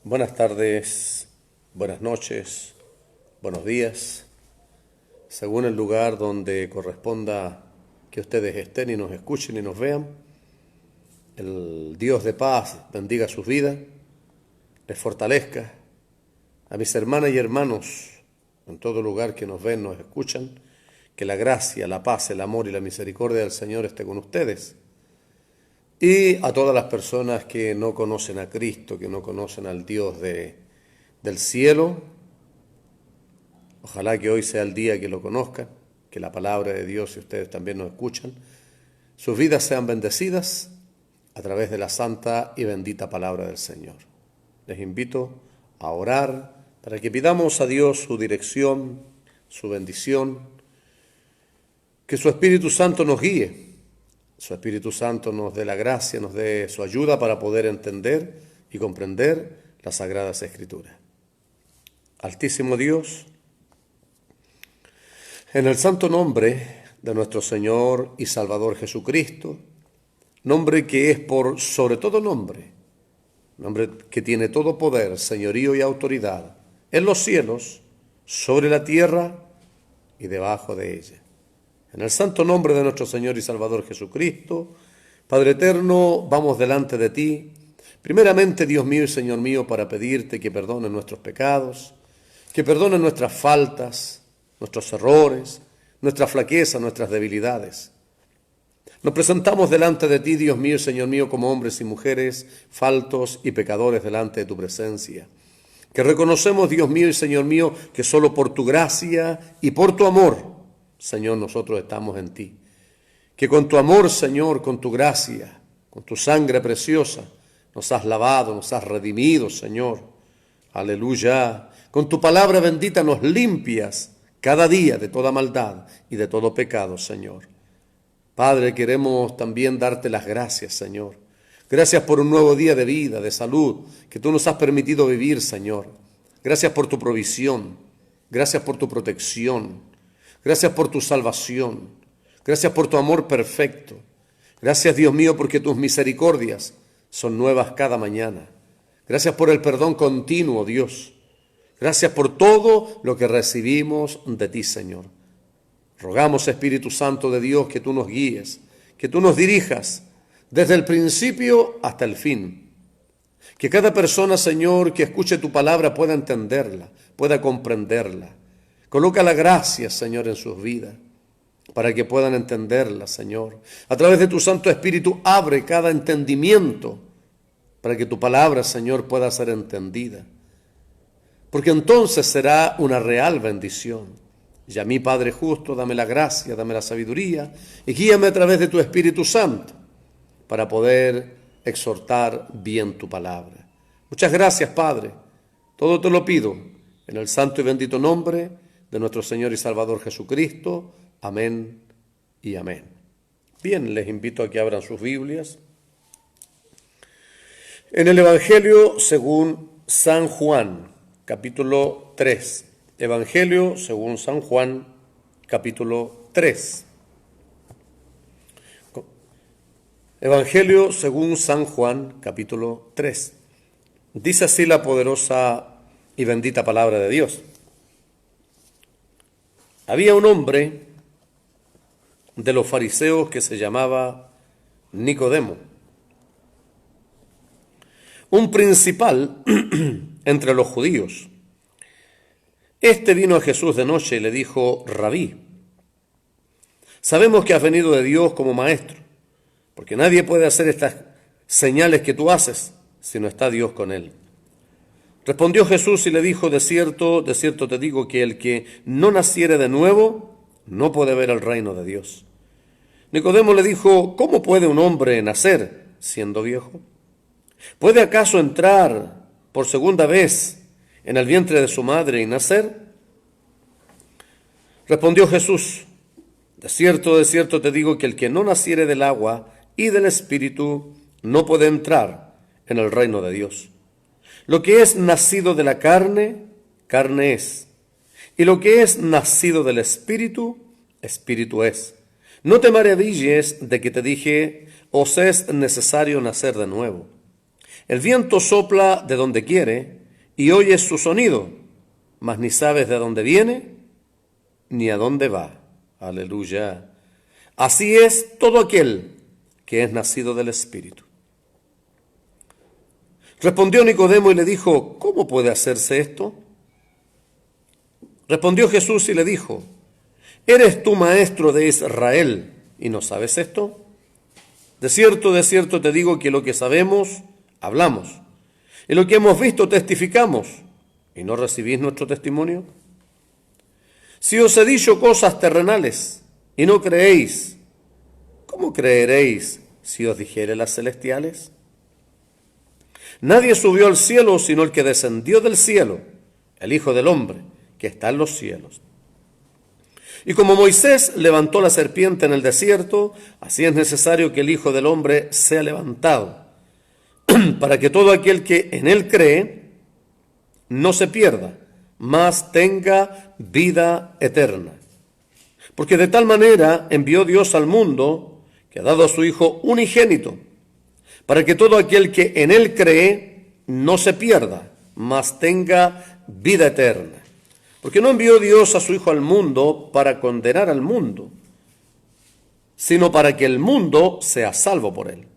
Buenas tardes, buenas noches, buenos días, según el lugar donde corresponda que ustedes estén y nos escuchen y nos vean. El Dios de paz bendiga sus vidas, les fortalezca. A mis hermanas y hermanos en todo lugar que nos ven, nos escuchan, que la gracia, la paz, el amor y la misericordia del Señor esté con ustedes. Y a todas las personas que no conocen a Cristo, que no conocen al Dios del cielo, ojalá que hoy sea el día que lo conozcan, que la palabra de Dios, si ustedes también nos escuchan, sus vidas sean bendecidas a través de la santa y bendita palabra del Señor. Les invito a orar para que pidamos a Dios su dirección, su bendición, que su Espíritu Santo nos guíe. Su Espíritu Santo nos dé la gracia, nos dé su ayuda para poder entender y comprender las Sagradas Escrituras. Altísimo Dios, en el santo nombre de nuestro Señor y Salvador Jesucristo, nombre que es por sobre todo nombre que tiene todo poder, señorío y autoridad, en los cielos, sobre la tierra y debajo de ella. En el santo nombre de nuestro Señor y Salvador Jesucristo, Padre eterno, vamos delante de ti, primeramente, Dios mío y Señor mío, para pedirte que perdones nuestros pecados, que perdones nuestras faltas, nuestros errores, nuestras flaquezas, nuestras debilidades. Nos presentamos delante de ti, Dios mío y Señor mío, como hombres y mujeres, faltos y pecadores delante de tu presencia. Que reconocemos, Dios mío y Señor mío, que solo por tu gracia y por tu amor, Señor, nosotros estamos en ti. Que con tu amor, Señor, con tu gracia, con tu sangre preciosa, nos has lavado, nos has redimido, Señor. Aleluya. Con tu palabra bendita nos limpias cada día de toda maldad y de todo pecado, Señor. Padre, queremos también darte las gracias, Señor. Gracias por un nuevo día de vida, de salud, que tú nos has permitido vivir, Señor. Gracias por tu provisión. Gracias por tu protección. Gracias por tu salvación. Gracias por tu amor perfecto. Gracias, Dios mío, porque tus misericordias son nuevas cada mañana. Gracias por el perdón continuo, Dios. Gracias por todo lo que recibimos de ti, Señor. Rogamos, Espíritu Santo de Dios, que tú nos guíes, que tú nos dirijas desde el principio hasta el fin. Que cada persona, Señor, que escuche tu palabra pueda entenderla, pueda comprenderla. Coloca la gracia, Señor, en sus vidas, para que puedan entenderla, Señor. A través de tu Santo Espíritu, abre cada entendimiento, para que tu palabra, Señor, pueda ser entendida. Porque entonces será una real bendición. Y a mí, Padre justo, dame la gracia, dame la sabiduría, y guíame a través de tu Espíritu Santo, para poder exhortar bien tu palabra. Muchas gracias, Padre. Todo te lo pido, en el santo y bendito nombre de nuestro Señor y Salvador Jesucristo. Amén y amén. Bien, les invito a que abran sus Biblias. En el Evangelio según San Juan, capítulo 3. Evangelio según San Juan, capítulo 3. Evangelio según San Juan, capítulo 3. Dice así la poderosa y bendita palabra de Dios. Había un hombre de los fariseos que se llamaba Nicodemo, un principal entre los judíos. Este vino a Jesús de noche y le dijo: Rabí, sabemos que has venido de Dios como maestro, porque nadie puede hacer estas señales que tú haces si no está Dios con él. Respondió Jesús y le dijo: de cierto te digo que el que no naciere de nuevo no puede ver el reino de Dios. Nicodemo le dijo: ¿cómo puede un hombre nacer siendo viejo? ¿Puede acaso entrar por segunda vez en el vientre de su madre y nacer? Respondió Jesús: de cierto te digo que el que no naciere del agua y del Espíritu no puede entrar en el reino de Dios. Lo que es nacido de la carne, carne es, y lo que es nacido del Espíritu, Espíritu es. No te maravilles de que te dije: os es necesario nacer de nuevo. El viento sopla de donde quiere y oyes su sonido, mas ni sabes de dónde viene ni a dónde va. Aleluya. Así es todo aquel que es nacido del Espíritu. Respondió Nicodemo y le dijo, ¿cómo puede hacerse esto? Respondió Jesús y le dijo, ¿eres tú maestro de Israel y no sabes esto? De cierto te digo que lo que sabemos, hablamos, y lo que hemos visto testificamos, ¿y no recibís nuestro testimonio? Si os he dicho cosas terrenales y no creéis, ¿cómo creeréis si os dijere las celestiales? Nadie subió al cielo sino el que descendió del cielo, el Hijo del Hombre, que está en los cielos. Y como Moisés levantó la serpiente en el desierto, así es necesario que el Hijo del Hombre sea levantado, para que todo aquel que en él cree no se pierda, mas tenga vida eterna. Porque de tal manera envió Dios al mundo, que ha dado a su Hijo unigénito, para que todo aquel que en él cree no se pierda, mas tenga vida eterna. Porque no envió Dios a su Hijo al mundo para condenar al mundo, sino para que el mundo sea salvo por él.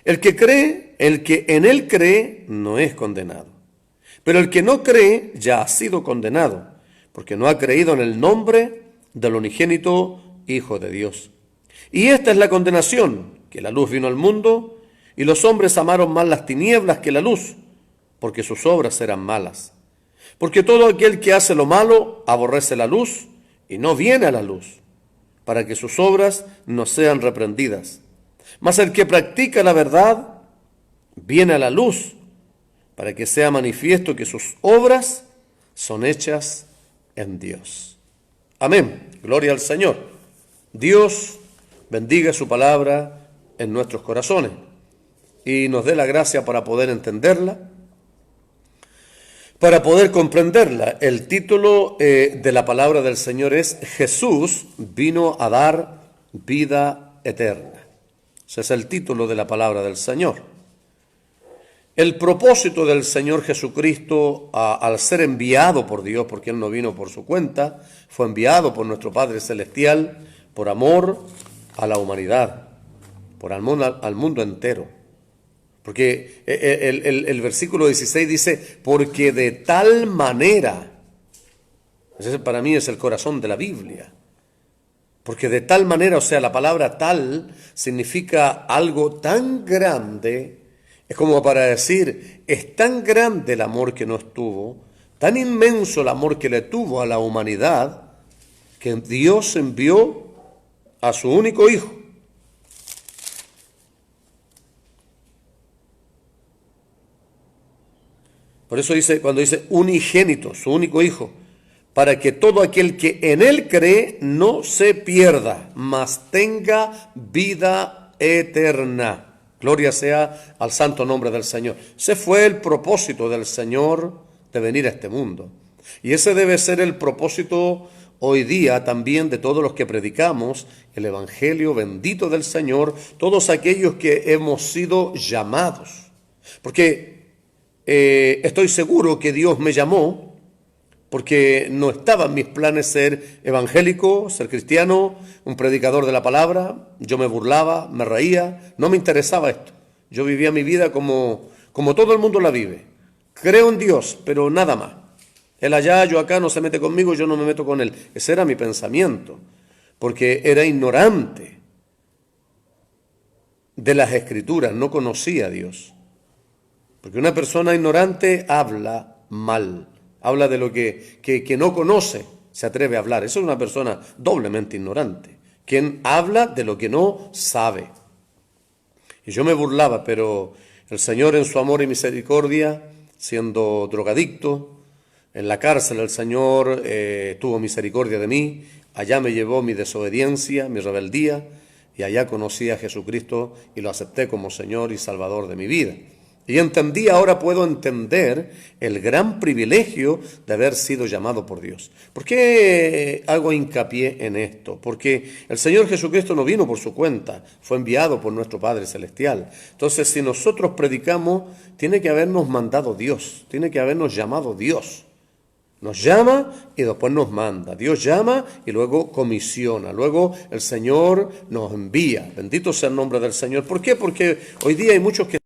El que en él cree, no es condenado. Pero el que no cree ya ha sido condenado, porque no ha creído en el nombre del unigénito Hijo de Dios. Y esta es la condenación, que la luz vino al mundo, y los hombres amaron más las tinieblas que la luz, porque sus obras eran malas. Porque todo aquel que hace lo malo aborrece la luz y no viene a la luz, para que sus obras no sean reprendidas. Mas el que practica la verdad viene a la luz, para que sea manifiesto que sus obras son hechas en Dios. Amén. Gloria al Señor. Dios bendiga su palabra en nuestros corazones y nos dé la gracia para poder entenderla, para poder comprenderla. El título de la palabra del Señor es Jesús vino a dar vida eterna. Ese es el título de la palabra del Señor. El propósito del Señor Jesucristo al ser enviado por Dios, porque Él no vino por su cuenta, fue enviado por nuestro Padre Celestial por amor a la humanidad, por amor al mundo entero. Porque el versículo 16 dice, porque de tal manera, ese para mí es el corazón de la Biblia, porque de tal manera, o sea, la palabra tal significa algo tan grande, es como para decir, es tan grande el amor que nos tuvo, tan inmenso el amor que le tuvo a la humanidad, que Dios envió a su único Hijo. Por eso dice, cuando dice unigénito, su único Hijo, para que todo aquel que en Él cree no se pierda, mas tenga vida eterna. Gloria sea al santo nombre del Señor. Ese fue el propósito del Señor de venir a este mundo. Y ese debe ser el propósito hoy día también de todos los que predicamos el Evangelio bendito del Señor, todos aquellos que hemos sido llamados. Porque estoy seguro que Dios me llamó porque no estaba en mis planes ser evangélico, ser cristiano, un predicador de la palabra. Yo me burlaba, me reía, no me interesaba esto. Yo vivía mi vida como todo el mundo la vive. Creo en Dios, pero nada más. Él allá, yo acá, no se mete conmigo, yo no me meto con él. Ese era mi pensamiento, porque era ignorante de las Escrituras, no conocía a Dios. Porque una persona ignorante habla mal, habla de lo que no conoce, se atreve a hablar. Eso es una persona doblemente ignorante, quien habla de lo que no sabe. Y yo me burlaba, pero el Señor en su amor y misericordia, siendo drogadicto, en la cárcel el Señor tuvo misericordia de mí, allá me llevó mi desobediencia, mi rebeldía, y allá conocí a Jesucristo y lo acepté como Señor y Salvador de mi vida. Y entendí, ahora puedo entender el gran privilegio de haber sido llamado por Dios. ¿Por qué hago hincapié en esto? Porque el Señor Jesucristo no vino por su cuenta, fue enviado por nuestro Padre Celestial. Entonces, si nosotros predicamos, tiene que habernos mandado Dios, tiene que habernos llamado Dios. Nos llama y después nos manda. Dios llama y luego comisiona. Luego el Señor nos envía. Bendito sea el nombre del Señor. ¿Por qué? Porque hoy día hay muchos que...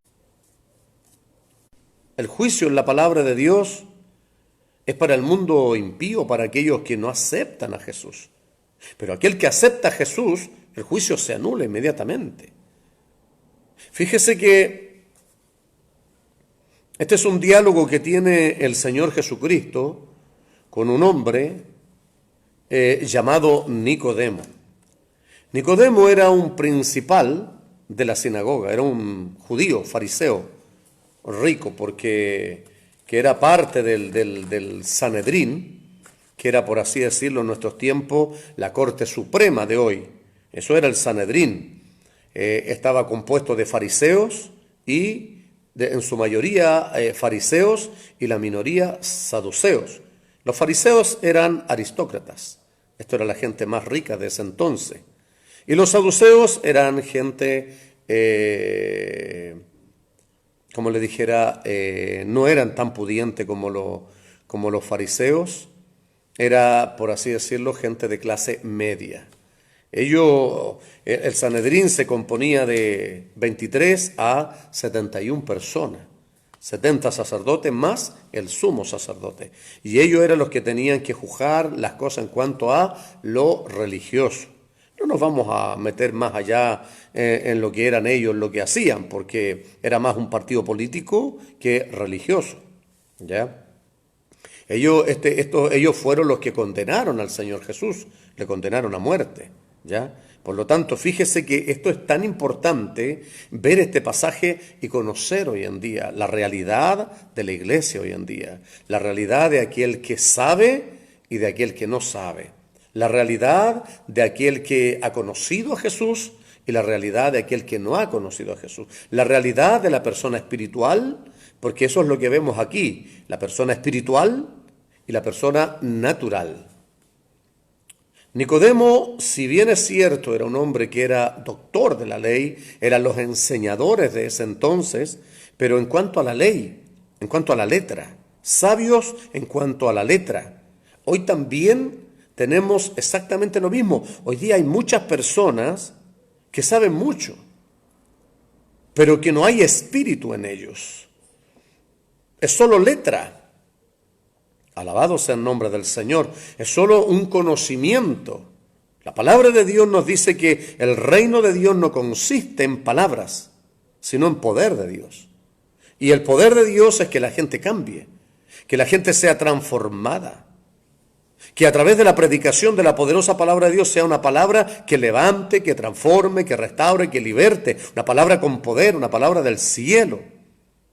El juicio en la palabra de Dios es para el mundo impío, para aquellos que no aceptan a Jesús. Pero aquel que acepta a Jesús, el juicio se anula inmediatamente. Fíjese que este es un diálogo que tiene el Señor Jesucristo con un hombre llamado Nicodemo. Nicodemo era un principal de la sinagoga, era un judío, fariseo, rico, porque que era parte del Sanedrín, que era, por así decirlo, en nuestros tiempos, la Corte Suprema de hoy. Eso era el Sanedrín. Estaba compuesto de fariseos y, en su mayoría, fariseos y la minoría saduceos. Los fariseos eran aristócratas. Esto era la gente más rica de ese entonces. Y los saduceos eran gente... como le dijera, no eran tan pudientes como los fariseos, era, por así decirlo, gente de clase media. El Sanedrín se componía de 23 a 71 personas, 70 sacerdotes más el sumo sacerdote. Y ellos eran los que tenían que juzgar las cosas en cuanto a lo religioso. No nos vamos a meter más allá en lo que eran ellos, lo que hacían, porque era más un partido político que religioso, ¿ya? Ellos fueron los que condenaron al Señor Jesús, le condenaron a muerte, ¿ya? Por lo tanto, fíjese que esto es tan importante, ver este pasaje y conocer hoy en día la realidad de la iglesia hoy en día, la realidad de aquel que sabe y de aquel que no sabe. La realidad de aquel que ha conocido a Jesús y la realidad de aquel que no ha conocido a Jesús. La realidad de la persona espiritual, porque eso es lo que vemos aquí, la persona espiritual y la persona natural. Nicodemo, si bien es cierto, era un hombre que era doctor de la ley, eran los enseñadores de ese entonces, pero en cuanto a la ley, en cuanto a la letra, sabios en cuanto a la letra. Hoy también tenemos exactamente lo mismo. Hoy día hay muchas personas que saben mucho, pero que no hay espíritu en ellos. Es solo letra. Alabado sea el nombre del Señor. Es solo un conocimiento. La palabra de Dios nos dice que el reino de Dios no consiste en palabras, sino en poder de Dios. Y el poder de Dios es que la gente cambie, que la gente sea transformada. Que a través de la predicación de la poderosa palabra de Dios sea una palabra que levante, que transforme, que restaure, que liberte. Una palabra con poder, una palabra del cielo.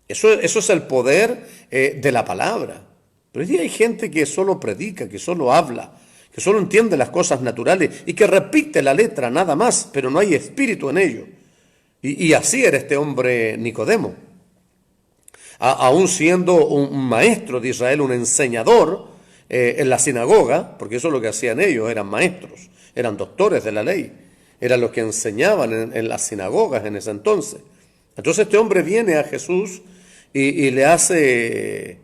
Eso es el poder de la palabra. Pero hoy día hay gente que solo predica, que solo habla, que solo entiende las cosas naturales y que repite la letra nada más, pero no hay espíritu en ello. Y así era este hombre Nicodemo. Aún siendo un maestro de Israel, un enseñador, en la sinagoga, porque eso es lo que hacían ellos, eran maestros, eran doctores de la ley, eran los que enseñaban en las sinagogas en ese entonces. Entonces este hombre viene a Jesús y le hace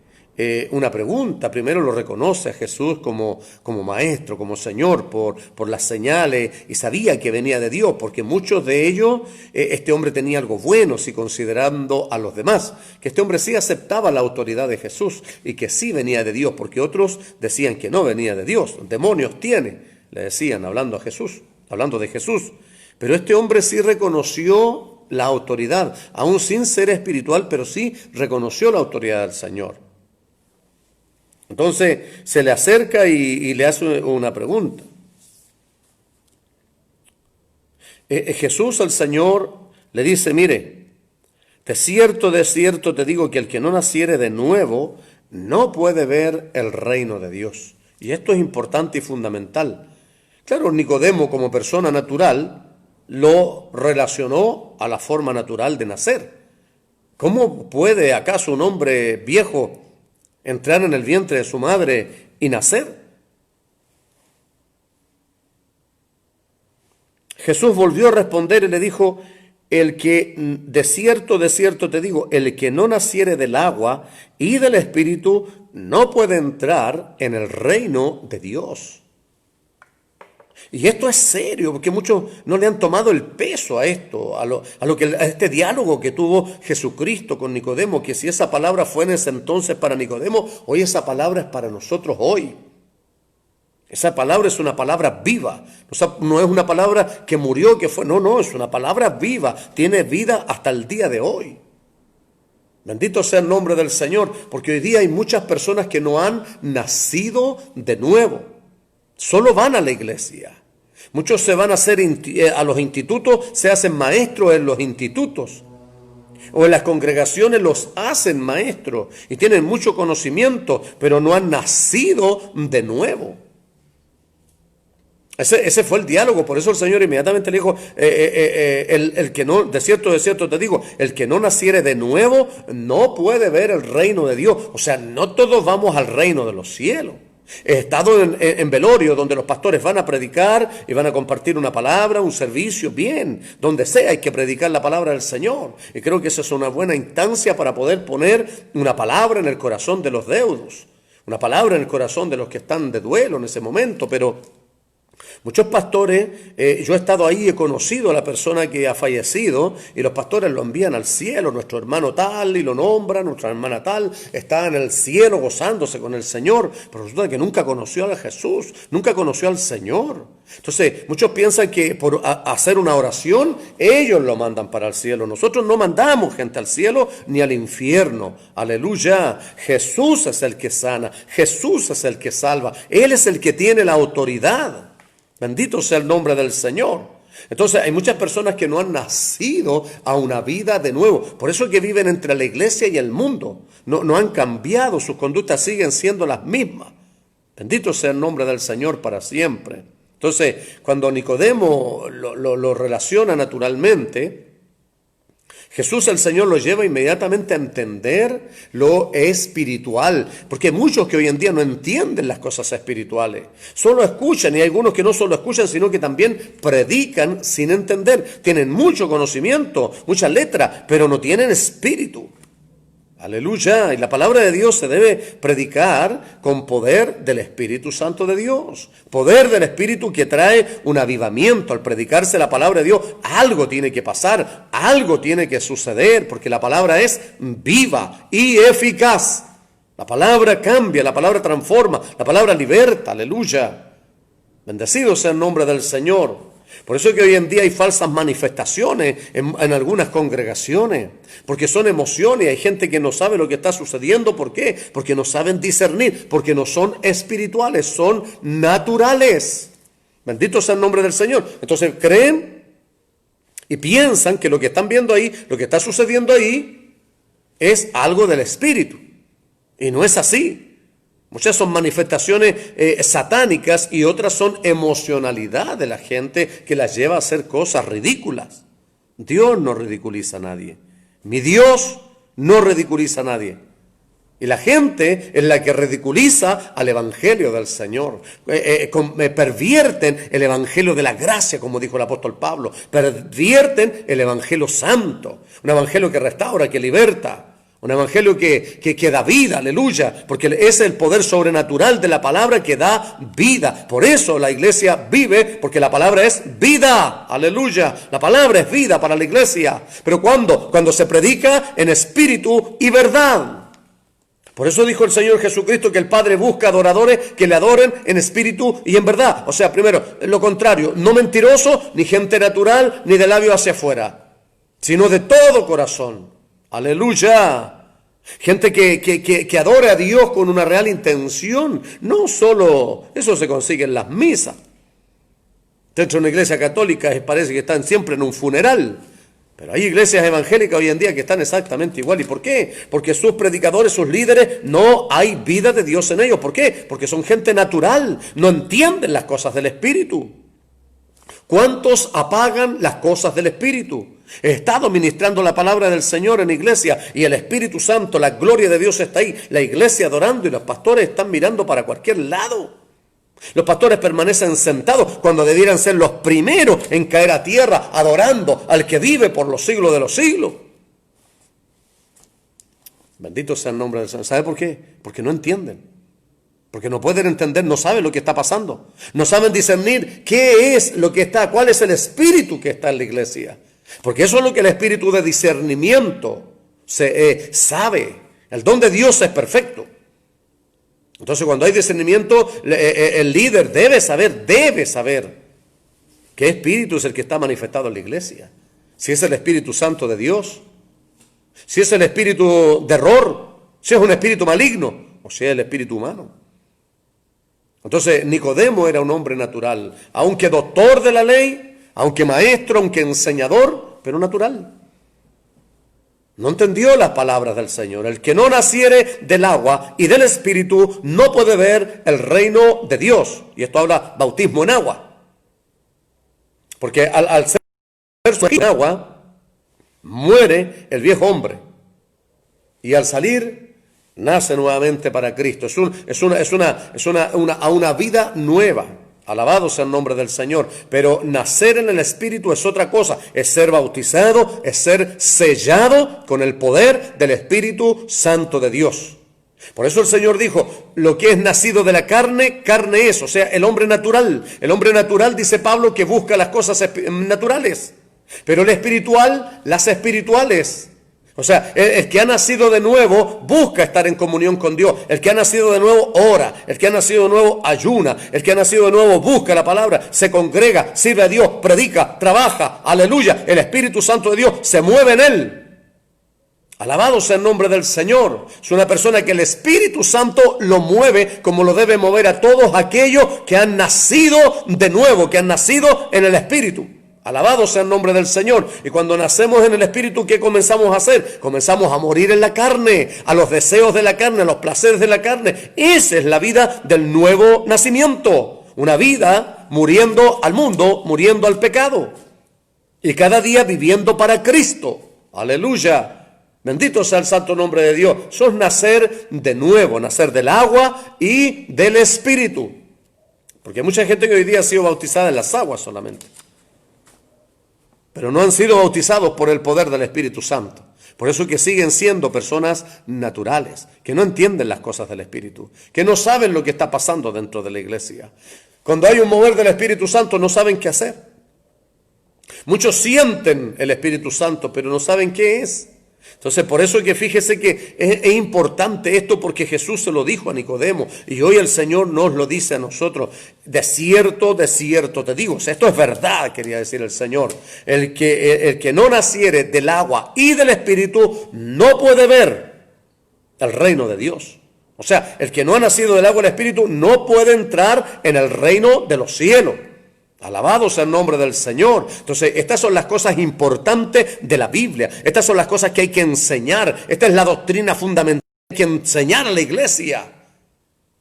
una pregunta. Primero lo reconoce a Jesús como maestro, como Señor, por las señales, y sabía que venía de Dios, porque muchos de ellos, este hombre tenía algo bueno, si considerando a los demás, que este hombre sí aceptaba la autoridad de Jesús, y que sí venía de Dios, porque otros decían que no venía de Dios. Demonios tiene, le decían, hablando de Jesús. Pero este hombre sí reconoció la autoridad, aún sin ser espiritual, pero sí reconoció la autoridad del Señor. Entonces se le acerca y le hace una pregunta. Jesús, el Señor, le dice, mire, de cierto te digo que el que no naciere de nuevo no puede ver el reino de Dios. Y esto es importante y fundamental. Claro, Nicodemo como persona natural lo relacionó a la forma natural de nacer. ¿Cómo puede acaso un hombre viejo entrar en el vientre de su madre y nacer? Jesús volvió a responder y le dijo, el que, de cierto te digo, el que no naciere del agua y del Espíritu, no puede entrar en el reino de Dios. Y esto es serio, porque muchos no le han tomado el peso a esto, a este diálogo que tuvo Jesucristo con Nicodemo, que si esa palabra fue en ese entonces para Nicodemo, hoy esa palabra es para nosotros hoy. Esa palabra es una palabra viva, no es una palabra que murió, que fue, no, es una palabra viva, tiene vida hasta el día de hoy. Bendito sea el nombre del Señor, porque hoy día hay muchas personas que no han nacido de nuevo, solo van a la iglesia. Muchos se van a hacer a los institutos, se hacen maestros en los institutos. O en las congregaciones los hacen maestros y tienen mucho conocimiento, pero no han nacido de nuevo. Ese fue el diálogo, por eso el Señor inmediatamente le dijo, el que no, de cierto te digo, el que no naciere de nuevo no puede ver el reino de Dios. O sea, no todos vamos al reino de los cielos. He estado en velorio donde los pastores van a predicar y van a compartir una palabra, un servicio, bien, donde sea hay que predicar la palabra del Señor. Y creo que esa es una buena instancia para poder poner una palabra en el corazón de los deudos, una palabra en el corazón de los que están de duelo en ese momento, pero muchos pastores, yo he estado ahí, he conocido a la persona que ha fallecido y los pastores lo envían al cielo, nuestro hermano tal, y lo nombran, nuestra hermana tal, está en el cielo gozándose con el Señor, pero resulta que nunca conoció a Jesús, nunca conoció al Señor. Entonces, muchos piensan que por hacer una oración, ellos lo mandan para el cielo. Nosotros no mandamos gente al cielo ni al infierno. Aleluya. Jesús es el que sana, Jesús es el que salva, Él es el que tiene la autoridad. Bendito sea el nombre del Señor. Entonces hay muchas personas que no han nacido a una vida de nuevo. Por eso es que viven entre la iglesia y el mundo. No han cambiado, sus conductas siguen siendo las mismas. Bendito sea el nombre del Señor para siempre. Entonces, cuando Nicodemo lo relaciona naturalmente, Jesús el Señor lo lleva inmediatamente a entender lo espiritual, porque hay muchos que hoy en día no entienden las cosas espirituales, solo escuchan, y hay algunos que no solo escuchan, sino que también predican sin entender, tienen mucho conocimiento, mucha letra, pero no tienen espíritu. Aleluya, y la palabra de Dios se debe predicar con poder del Espíritu Santo de Dios, poder del Espíritu que trae un avivamiento. Al predicarse la palabra de Dios, algo tiene que pasar, algo tiene que suceder, porque la palabra es viva y eficaz. La palabra cambia, la palabra transforma, la palabra liberta, aleluya. Bendecido sea el nombre del Señor. Por eso es que hoy en día hay falsas manifestaciones en algunas congregaciones, porque son emociones, hay gente que no sabe lo que está sucediendo. ¿Por qué? Porque no saben discernir, porque no son espirituales, son naturales. Bendito sea el nombre del Señor. Entonces creen y piensan que lo que están viendo ahí, lo que está sucediendo ahí, es algo del Espíritu. Y no es así. Muchas son manifestaciones satánicas y otras son emocionalidad de la gente que las lleva a hacer cosas ridículas. Dios no ridiculiza a nadie. Mi Dios no ridiculiza a nadie. Y la gente es la que ridiculiza al Evangelio del Señor. Pervierten el Evangelio de la gracia, como dijo el apóstol Pablo. Pervierten el Evangelio santo. Un Evangelio que restaura, que liberta. Un evangelio que da vida, aleluya, porque es el poder sobrenatural de la palabra que da vida. Por eso la iglesia vive, porque la palabra es vida, aleluya. La palabra es vida para la iglesia. Pero ¿cuándo? Cuando se predica en espíritu y verdad. Por eso dijo el Señor Jesucristo que el Padre busca adoradores que le adoren en espíritu y en verdad. O sea, primero, lo contrario, no mentiroso, ni gente natural, ni de labio hacia afuera, sino de todo corazón. Aleluya. Gente que adore a Dios con una real intención. No solo, eso se consigue en las misas. Dentro de una iglesia católica parece que están siempre en un funeral. Pero hay iglesias evangélicas hoy en día que están exactamente igual. ¿Y por qué? Porque sus predicadores, sus líderes, no hay vida de Dios en ellos. ¿Por qué? Porque son gente natural. No entienden las cosas del Espíritu. ¿Cuántos apagan las cosas del Espíritu? He estado ministrando la palabra del Señor en iglesia y el Espíritu Santo, la gloria de Dios está ahí. La iglesia adorando y los pastores están mirando para cualquier lado. Los pastores permanecen sentados cuando debieran ser los primeros en caer a tierra adorando al que vive por los siglos de los siglos. Bendito sea el nombre del Señor. ¿Sabe por qué? Porque no entienden. Porque no pueden entender, no saben lo que está pasando. No saben discernir qué es lo que está, cuál es el espíritu que está en la iglesia. Porque eso es lo que el espíritu de discernimiento sabe. El don de Dios es perfecto. Entonces cuando hay discernimiento, el líder debe saber qué espíritu es el que está manifestado en la iglesia. Si es el Espíritu Santo de Dios, si es el espíritu de error, si es un espíritu maligno o si es el espíritu humano. Entonces Nicodemo era un hombre natural, aunque doctor de la ley, aunque maestro, aunque enseñador, pero natural. No entendió las palabras del Señor. El que no naciere del agua y del Espíritu no puede ver el reino de Dios. Y esto habla bautismo en agua. Porque al ser en agua, muere el viejo hombre. Y al salir, nace nuevamente para Cristo. Es una vida nueva. Alabado sea el nombre del Señor. Pero nacer en el Espíritu es otra cosa. Es ser bautizado, es ser sellado con el poder del Espíritu Santo de Dios. Por eso el Señor dijo, lo que es nacido de la carne, carne es. O sea, el hombre natural. El hombre natural, dice Pablo, que busca las cosas naturales. Pero el espiritual, las espirituales. O sea, el que ha nacido de nuevo busca estar en comunión con Dios. El que ha nacido de nuevo ora. El que ha nacido de nuevo ayuna. El que ha nacido de nuevo busca la palabra, se congrega, sirve a Dios, predica, trabaja. Aleluya. El Espíritu Santo de Dios se mueve en él. Alabado sea el nombre del Señor. Es una persona que el Espíritu Santo lo mueve como lo debe mover a todos aquellos que han nacido de nuevo, que han nacido en el Espíritu. Alabado sea el nombre del Señor. Y cuando nacemos en el Espíritu, ¿qué comenzamos a hacer? Comenzamos a morir en la carne, a los deseos de la carne, a los placeres de la carne. Esa es la vida del nuevo nacimiento. Una vida muriendo al mundo, muriendo al pecado. Y cada día viviendo para Cristo. Aleluya. Bendito sea el santo nombre de Dios. Eso es nacer de nuevo, nacer del agua y del Espíritu. Porque hay mucha gente que hoy día ha sido bautizada en las aguas solamente. Pero no han sido bautizados por el poder del Espíritu Santo. Por eso que siguen siendo personas naturales, que no entienden las cosas del Espíritu, que no saben lo que está pasando dentro de la iglesia. Cuando hay un mover del Espíritu Santo no saben qué hacer. Muchos sienten el Espíritu Santo, pero no saben qué es. Entonces, por eso es que fíjese que es importante esto, porque Jesús se lo dijo a Nicodemo y hoy el Señor nos lo dice a nosotros. De cierto te digo. O sea, esto es verdad, quería decir el Señor. El que no naciere del agua y del Espíritu no puede ver el reino de Dios. O sea, el que no ha nacido del agua y del Espíritu no puede entrar en el reino de los cielos. Alabado sea el nombre del Señor. Entonces, estas son las cosas importantes de la Biblia. Estas son las cosas que hay que enseñar. Esta es la doctrina fundamental que hay que enseñar a la iglesia.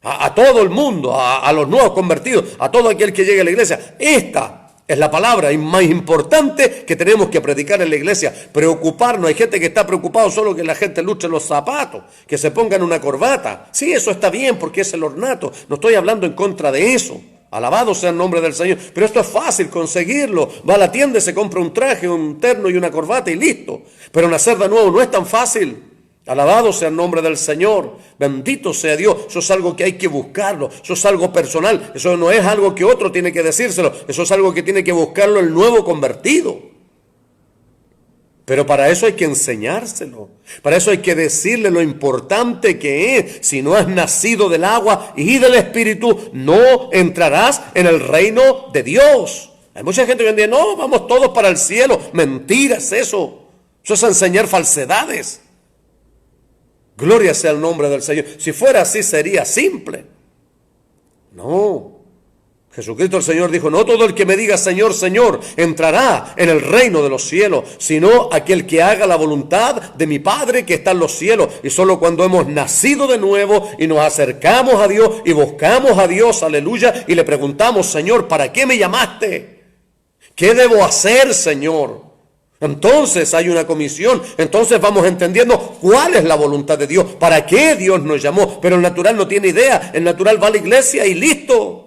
A todo el mundo, a los nuevos convertidos, a todo aquel que llegue a la iglesia. Esta es la palabra más importante que tenemos que predicar en la iglesia. Preocuparnos. Hay gente que está preocupado solo que la gente luche los zapatos, que se pongan una corbata. Sí, eso está bien porque es el ornato. No estoy hablando en contra de eso. Alabado sea el nombre del Señor. Pero esto es fácil conseguirlo. Va a la tienda y se compra un traje, un terno y una corbata y listo. Pero nacer de nuevo no es tan fácil. Alabado sea el nombre del Señor. Bendito sea Dios. Eso es algo que hay que buscarlo. Eso es algo personal. Eso no es algo que otro tiene que decírselo. Eso es algo que tiene que buscarlo el nuevo convertido. Pero para eso hay que enseñárselo. Para eso hay que decirle lo importante que es. Si no has nacido del agua y del Espíritu, no entrarás en el reino de Dios. Hay mucha gente que dice, no, vamos todos para el cielo. Mentira es eso. Eso es enseñar falsedades. Gloria sea el nombre del Señor. Si fuera así sería simple. No. Jesucristo el Señor dijo, no todo el que me diga Señor, Señor, entrará en el reino de los cielos, sino aquel que haga la voluntad de mi Padre que está en los cielos. Y solo cuando hemos nacido de nuevo y nos acercamos a Dios y buscamos a Dios, aleluya, y le preguntamos, Señor, ¿para qué me llamaste? ¿Qué debo hacer, Señor? Entonces hay una comisión, entonces vamos entendiendo cuál es la voluntad de Dios, para qué Dios nos llamó, pero el natural no tiene idea, el natural va a la iglesia y listo.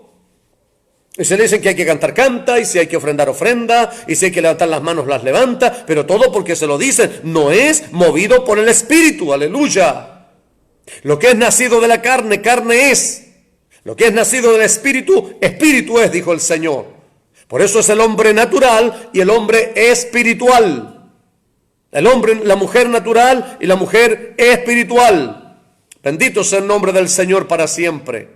Y se le dicen que hay que cantar, canta, y si hay que ofrendar, ofrenda, y si hay que levantar las manos, las levanta, pero todo porque se lo dicen, no es movido por el Espíritu, aleluya. Lo que es nacido de la carne, carne es. Lo que es nacido del Espíritu, Espíritu es, dijo el Señor. Por eso es el hombre natural y el hombre espiritual. El hombre, la mujer natural y la mujer espiritual. Bendito sea el nombre del Señor para siempre.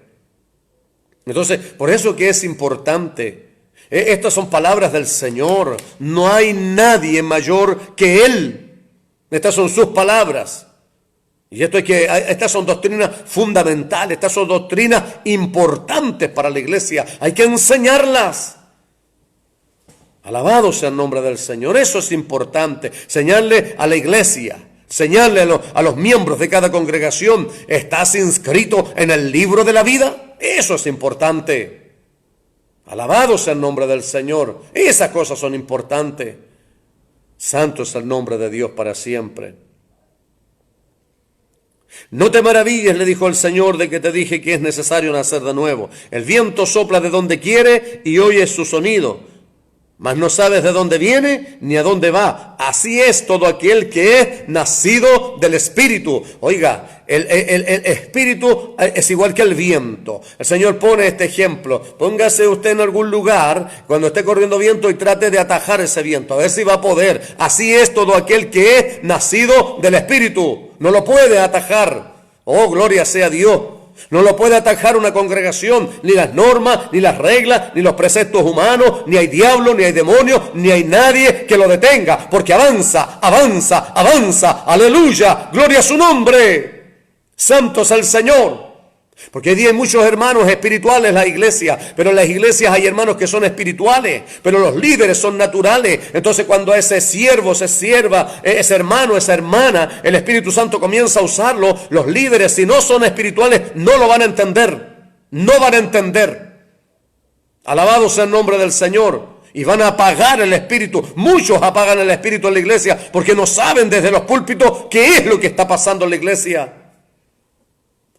Entonces, por eso que es importante. Estas son palabras del Señor. No hay nadie mayor que Él. Estas son sus palabras. Y estas son doctrinas fundamentales, estas son doctrinas importantes para la iglesia. Hay que enseñarlas. Alabado sea el nombre del Señor. Eso es importante. Señalarle a la iglesia, señalarle a los miembros de cada congregación: ¿estás inscrito en el libro de la vida? Eso es importante. Alabado sea el nombre del Señor. Esas cosas son importantes. Santo es el nombre de Dios para siempre. No te maravilles, le dijo el Señor, de que te dije que es necesario nacer de nuevo. El viento sopla de donde quiere y oyes su sonido, mas no sabes de dónde viene ni a dónde va. Así es todo aquel que es nacido del Espíritu. Oiga, el Espíritu es igual que el viento. El Señor pone este ejemplo. Póngase usted en algún lugar cuando esté corriendo viento y trate de atajar ese viento, a ver si va a poder. Así es todo aquel que es nacido del Espíritu. No lo puede atajar. Oh, gloria sea Dios. No lo puede atajar una congregación, ni las normas, ni las reglas, ni los preceptos humanos, ni hay diablo, ni hay demonio, ni hay nadie que lo detenga, porque avanza, avanza, avanza, aleluya, gloria a su nombre, santo es el Señor. Porque hoy día hay muchos hermanos espirituales en la iglesia, pero en las iglesias hay hermanos que son espirituales, pero los líderes son naturales. Entonces cuando ese siervo, esa sierva, ese hermano, esa hermana, el Espíritu Santo comienza a usarlo, los líderes, si no son espirituales, no lo van a entender, no van a entender. Alabado sea el nombre del Señor. Y van a apagar el Espíritu. Muchos apagan el Espíritu en la iglesia porque no saben desde los púlpitos qué es lo que está pasando en la iglesia.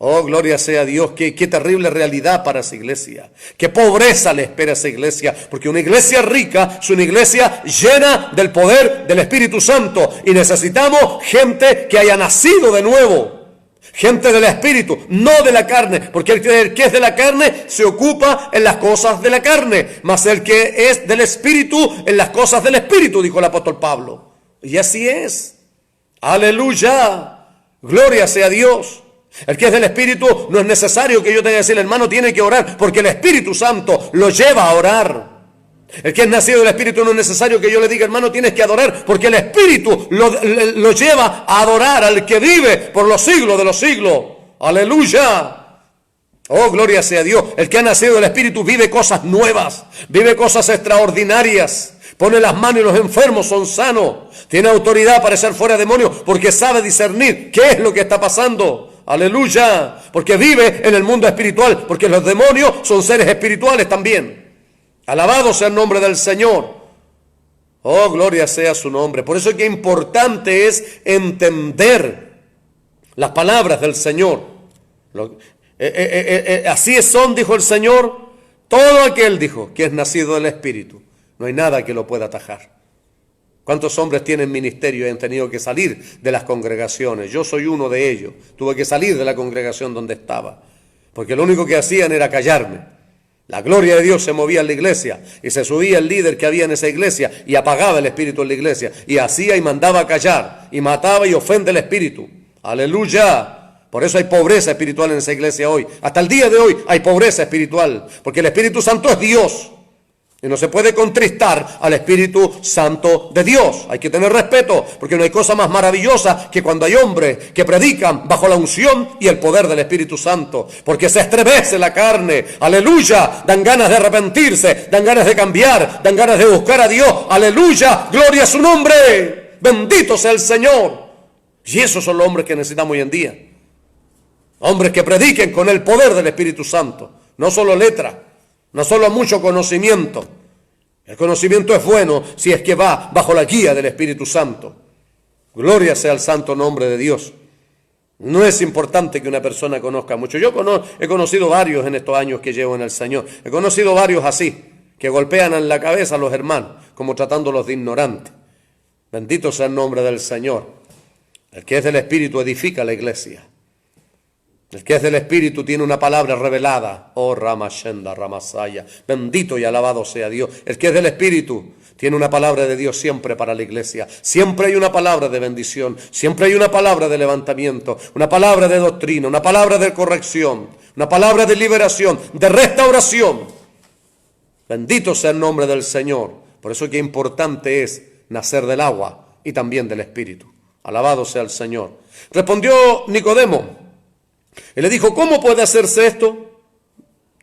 Oh, gloria sea a Dios, qué terrible realidad para esa iglesia. Qué pobreza le espera a esa iglesia, porque una iglesia rica es una iglesia llena del poder del Espíritu Santo. Y necesitamos gente que haya nacido de nuevo. Gente del Espíritu, no de la carne, porque el que es de la carne se ocupa en las cosas de la carne, mas el que es del Espíritu en las cosas del Espíritu, dijo el apóstol Pablo. Y así es. Aleluya. Gloria sea a Dios. El que es del Espíritu, no es necesario que yo tenga que decir, hermano, tiene que orar, porque el Espíritu Santo lo lleva a orar. El que es nacido del Espíritu, no es necesario que yo le diga, hermano, tienes que adorar, porque el Espíritu lo lleva a adorar al que vive por los siglos de los siglos. Aleluya. Oh, gloria sea a Dios. El que ha nacido del Espíritu vive cosas nuevas, vive cosas extraordinarias. Pone las manos y los enfermos son sanos. Tiene autoridad para echar fuera demonios, porque sabe discernir qué es lo que está pasando. Aleluya, porque vive en el mundo espiritual, porque los demonios son seres espirituales también. Alabado sea el nombre del Señor. Oh, gloria sea su nombre. Por eso es que importante es entender las palabras del Señor. Así son, dijo el Señor, todo aquel, dijo, que es nacido del Espíritu. No hay nada que lo pueda atajar. ¿Cuántos hombres tienen ministerio y han tenido que salir de las congregaciones? Yo soy uno de ellos. Tuve que salir de la congregación donde estaba, porque lo único que hacían era callarme. La gloria de Dios se movía en la iglesia y se subía el líder que había en esa iglesia y apagaba el espíritu en la iglesia y hacía y mandaba a callar y mataba y ofende el espíritu. Aleluya. Por eso hay pobreza espiritual en esa iglesia hoy. Hasta el día de hoy hay pobreza espiritual, porque el Espíritu Santo es Dios. Y no se puede contristar al Espíritu Santo de Dios. Hay que tener respeto, porque no hay cosa más maravillosa que cuando hay hombres que predican bajo la unción y el poder del Espíritu Santo. Porque se estremece la carne. Aleluya. Dan ganas de arrepentirse, dan ganas de cambiar, dan ganas de buscar a Dios. Aleluya. Gloria a su nombre. Bendito sea el Señor. Y esos son los hombres que necesitamos hoy en día. Hombres que prediquen con el poder del Espíritu Santo. No solo letra. No solo mucho conocimiento. El conocimiento es bueno si es que va bajo la guía del Espíritu Santo. Gloria sea al santo nombre de Dios. No es importante que una persona conozca mucho. Yo he conocido varios en estos años que llevo en el Señor. He conocido varios así, que golpean en la cabeza a los hermanos, como tratándolos de ignorantes. Bendito sea el nombre del Señor. El que es del Espíritu edifica la iglesia. El que es del Espíritu tiene una palabra revelada. Oh, Ramashenda, Ramasaya. Bendito y alabado sea Dios. El que es del Espíritu tiene una palabra de Dios siempre para la iglesia. Siempre hay una palabra de bendición. Siempre hay una palabra de levantamiento. Una palabra de doctrina. Una palabra de corrección. Una palabra de liberación. De restauración. Bendito sea el nombre del Señor. Por eso que importante es nacer del agua y también del Espíritu. Alabado sea el Señor. Respondió Nicodemo y le dijo, ¿cómo puede hacerse esto?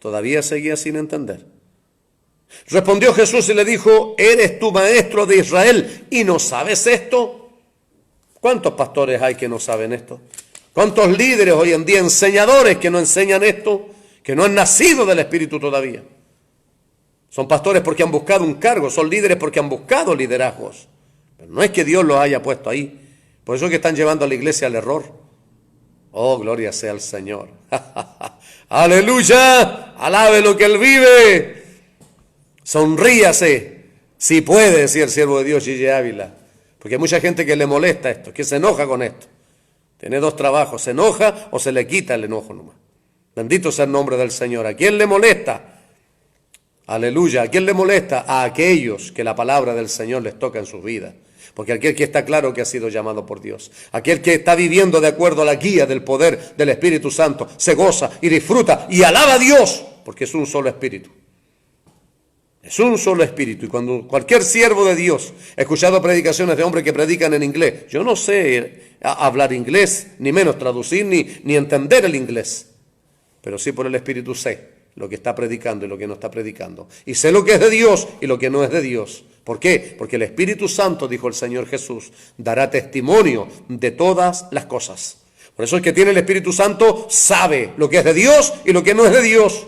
Todavía seguía sin entender. Respondió Jesús y le dijo, ¿eres tú maestro de Israel y no sabes esto? ¿Cuántos pastores hay que no saben esto? ¿Cuántos líderes hoy en día, enseñadores que no enseñan esto? Que no han nacido del Espíritu todavía. Son pastores porque han buscado un cargo, son líderes porque han buscado liderazgos. Pero no es que Dios los haya puesto ahí. Por eso es que están llevando a la iglesia al error. Oh, gloria sea al Señor. Aleluya, alabe lo que Él vive. Sonríase, si puede, decía el siervo de Dios, Gigi Ávila. Porque hay mucha gente que le molesta esto, que se enoja con esto. Tiene dos trabajos, se enoja o se le quita el enojo nomás. Bendito sea el nombre del Señor. ¿A quién le molesta? Aleluya, ¿a quién le molesta? A aquellos que la palabra del Señor les toca en sus vidas. Porque aquel que está claro que ha sido llamado por Dios, aquel que está viviendo de acuerdo a la guía del poder del Espíritu Santo, se goza y disfruta y alaba a Dios, porque es un solo Espíritu. Es un solo Espíritu. Y cuando cualquier siervo de Dios, he escuchado predicaciones de hombres que predican en inglés, yo no sé hablar inglés, ni menos traducir, ni entender el inglés, pero sí por el Espíritu sé lo que está predicando y lo que no está predicando. Y sé lo que es de Dios y lo que no es de Dios. ¿Por qué? Porque el Espíritu Santo, dijo el Señor Jesús, dará testimonio de todas las cosas. Por eso el que tiene el Espíritu Santo sabe lo que es de Dios y lo que no es de Dios.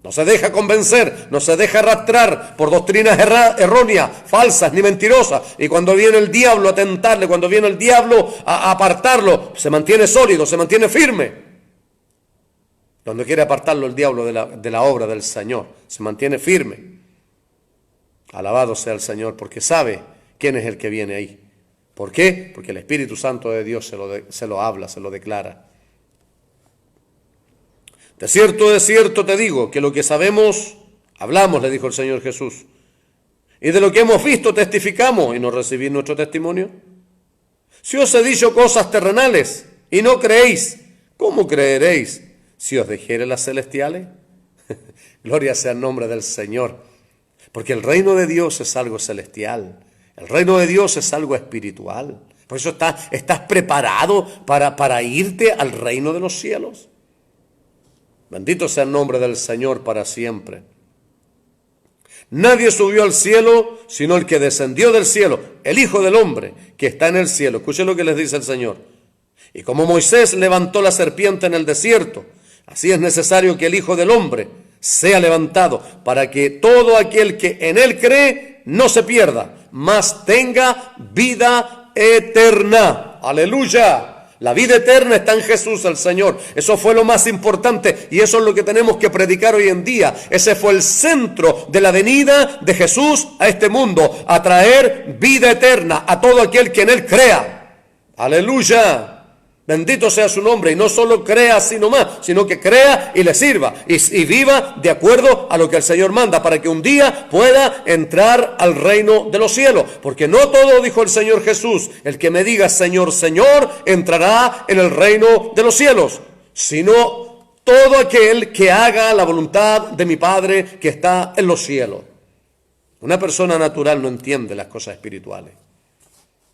No se deja convencer, no se deja arrastrar por doctrinas erróneas, falsas ni mentirosas. Y cuando viene el diablo a tentarle, cuando viene el diablo a apartarlo, se mantiene sólido, se mantiene firme. Cuando quiere apartarlo el diablo de la obra del Señor, se mantiene firme. Alabado sea el Señor, porque sabe quién es el que viene ahí. ¿Por qué? Porque el Espíritu Santo de Dios se lo habla, se lo declara. De cierto te digo, que lo que sabemos, hablamos, le dijo el Señor Jesús. Y de lo que hemos visto testificamos, y no recibís nuestro testimonio. Si os he dicho cosas terrenales y no creéis, ¿cómo creeréis si os dijere las celestiales? Gloria sea el nombre del Señor. Porque el reino de Dios es algo celestial. El reino de Dios es algo espiritual. Por eso estás preparado para irte al reino de los cielos. Bendito sea el nombre del Señor para siempre. Nadie subió al cielo sino el que descendió del cielo, el Hijo del Hombre que está en el cielo. Escuchen lo que les dice el Señor. Y como Moisés levantó la serpiente en el desierto, así es necesario que el Hijo del Hombre sea levantado, para que todo aquel que en él cree no se pierda, mas tenga vida eterna. Aleluya. La vida eterna está en Jesús el Señor. Eso fue lo más importante y eso es lo que tenemos que predicar hoy en día. Ese fue el centro de la venida de Jesús a este mundo, a traer vida eterna a todo aquel que en él crea. Aleluya. Bendito sea su nombre, y no solo crea así nomás, sino que crea y le sirva y viva de acuerdo a lo que el Señor manda, para que un día pueda entrar al reino de los cielos. Porque no todo, dijo el Señor Jesús, el que me diga Señor, Señor, entrará en el reino de los cielos, sino todo aquel que haga la voluntad de mi Padre que está en los cielos. Una persona natural no entiende las cosas espirituales.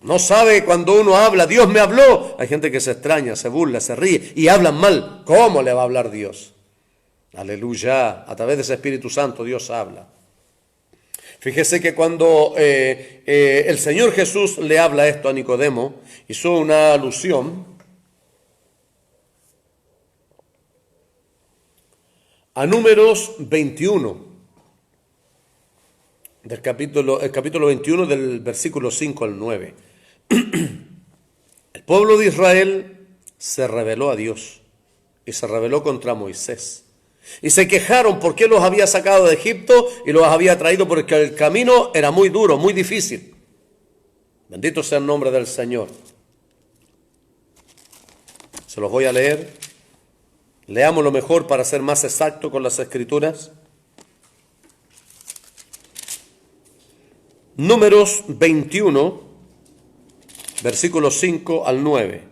No sabe cuando uno habla, Dios me habló. Hay gente que se extraña, se burla, se ríe y hablan mal. ¿Cómo le va a hablar Dios? Aleluya. A través de ese Espíritu Santo Dios habla. Fíjese que cuando el Señor Jesús le habla esto a Nicodemo, hizo una alusión a Números 21. el capítulo 21 del versículo 5 al 9. El pueblo de Israel se rebeló a Dios y se rebeló contra Moisés. Y se quejaron porque los había sacado de Egipto y los había traído porque el camino era muy duro, muy difícil. Bendito sea el nombre del Señor. Se los voy a leer. Leamos lo mejor para ser más exacto con las Escrituras. Números 21, versículos 5 al 9.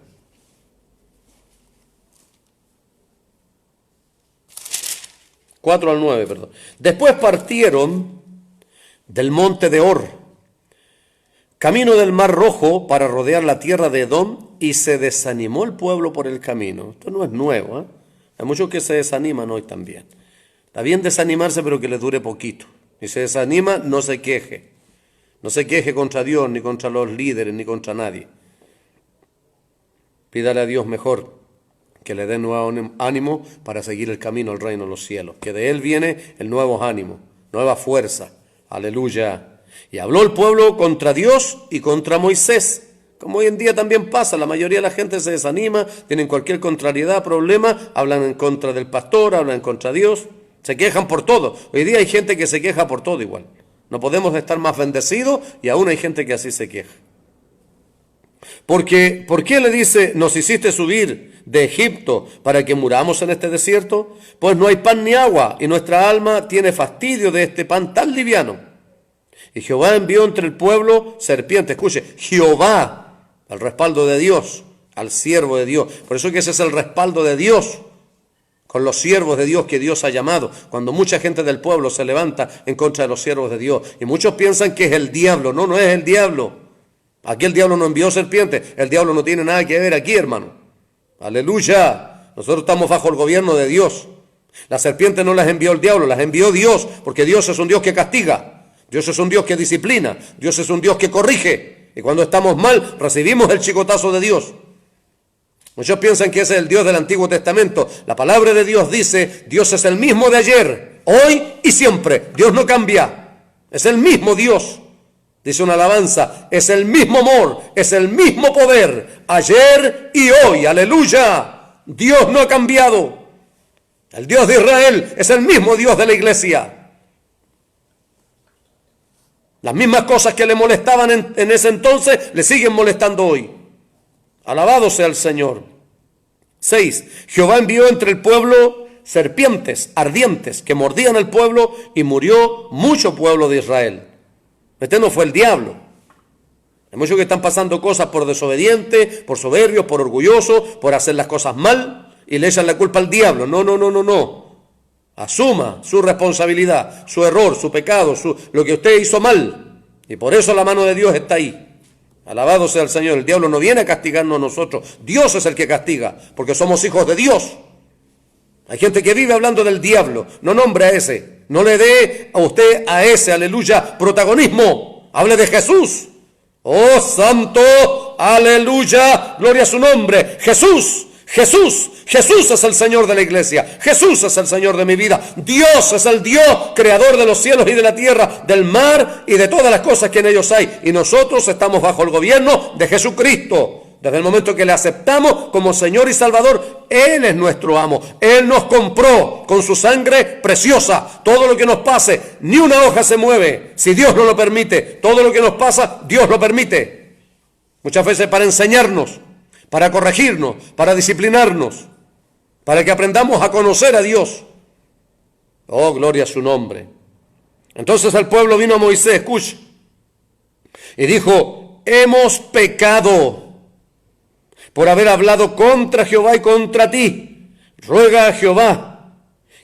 Cuatro al 9, perdón. Después partieron del monte de Hor, camino del Mar Rojo, para rodear la tierra de Edom, y se desanimó el pueblo por el camino. Esto no es nuevo, ¿eh? Hay muchos que se desaniman hoy también. Está bien desanimarse, pero que les dure poquito. Si se desanima, no se queje. No se queje contra Dios, ni contra los líderes, ni contra nadie. Pídale a Dios mejor que le dé nuevo ánimo para seguir el camino al reino de los cielos. Que de Él viene el nuevo ánimo, nueva fuerza. Aleluya. Y habló el pueblo contra Dios y contra Moisés. Como hoy en día también pasa, la mayoría de la gente se desanima, tienen cualquier contrariedad, problema, hablan en contra del pastor, hablan en contra de Dios, se quejan por todo. Hoy día hay gente que se queja por todo igual. No podemos estar más bendecidos y aún hay gente que así se queja. Porque, ¿por qué le dice, nos hiciste subir de Egipto para que muramos en este desierto? Pues no hay pan ni agua y nuestra alma tiene fastidio de este pan tan liviano. Y Jehová envió entre el pueblo serpientes. Escuche, Jehová, al respaldo de Dios, al siervo de Dios. Por eso que ese es el respaldo de Dios con los siervos de Dios que Dios ha llamado. Cuando mucha gente del pueblo se levanta en contra de los siervos de Dios. Y muchos piensan que es el diablo. No, no es el diablo. Aquí el diablo no envió serpientes. El diablo no tiene nada que ver aquí, hermano. Aleluya. Nosotros estamos bajo el gobierno de Dios. Las serpientes no las envió el diablo, las envió Dios. Porque Dios es un Dios que castiga. Dios es un Dios que disciplina. Dios es un Dios que corrige. Y cuando estamos mal, recibimos el chicotazo de Dios. Muchos piensan que ese es el Dios del Antiguo Testamento. La palabra de Dios dice, Dios es el mismo de ayer, hoy y siempre. Dios no cambia. Es el mismo Dios. Dice una alabanza, es el mismo amor, es el mismo poder, ayer y hoy. Aleluya. Dios no ha cambiado. El Dios de Israel es el mismo Dios de la iglesia. Las mismas cosas que le molestaban en ese entonces, le siguen molestando hoy. Alabado sea el Señor. 6. Jehová envió entre el pueblo serpientes ardientes que mordían al pueblo y murió mucho pueblo de Israel. Este no fue el diablo. Hay muchos que están pasando cosas por desobedientes, por soberbios, por orgullosos, por hacer las cosas mal y le echan la culpa al diablo. No, no, no, no, no. Asuma su responsabilidad, su error, su pecado, lo que usted hizo mal. Y por eso la mano de Dios está ahí. Alabado sea el Señor. El diablo no viene a castigarnos a nosotros. Dios es el que castiga, porque somos hijos de Dios. Hay gente que vive hablando del diablo. No nombre a ese. No le dé a usted a ese, aleluya, protagonismo. Hable de Jesús. Oh, santo, aleluya, gloria a su nombre. Jesús. Jesús, Jesús es el Señor de la iglesia, Jesús es el Señor de mi vida, Dios es el Dios, creador de los cielos y de la tierra, del mar y de todas las cosas que en ellos hay. Y nosotros estamos bajo el gobierno de Jesucristo. Desde el momento que le aceptamos como Señor y Salvador, Él es nuestro amo. Él nos compró con su sangre preciosa. Todo lo que nos pase, ni una hoja se mueve. Si Dios no lo permite, todo lo que nos pasa, Dios lo permite. Muchas veces para enseñarnos, para corregirnos, para disciplinarnos, para que aprendamos a conocer a Dios. Oh, gloria a su nombre. Entonces el pueblo vino a Moisés, escucha, y dijo, hemos pecado por haber hablado contra Jehová y contra ti. Ruega a Jehová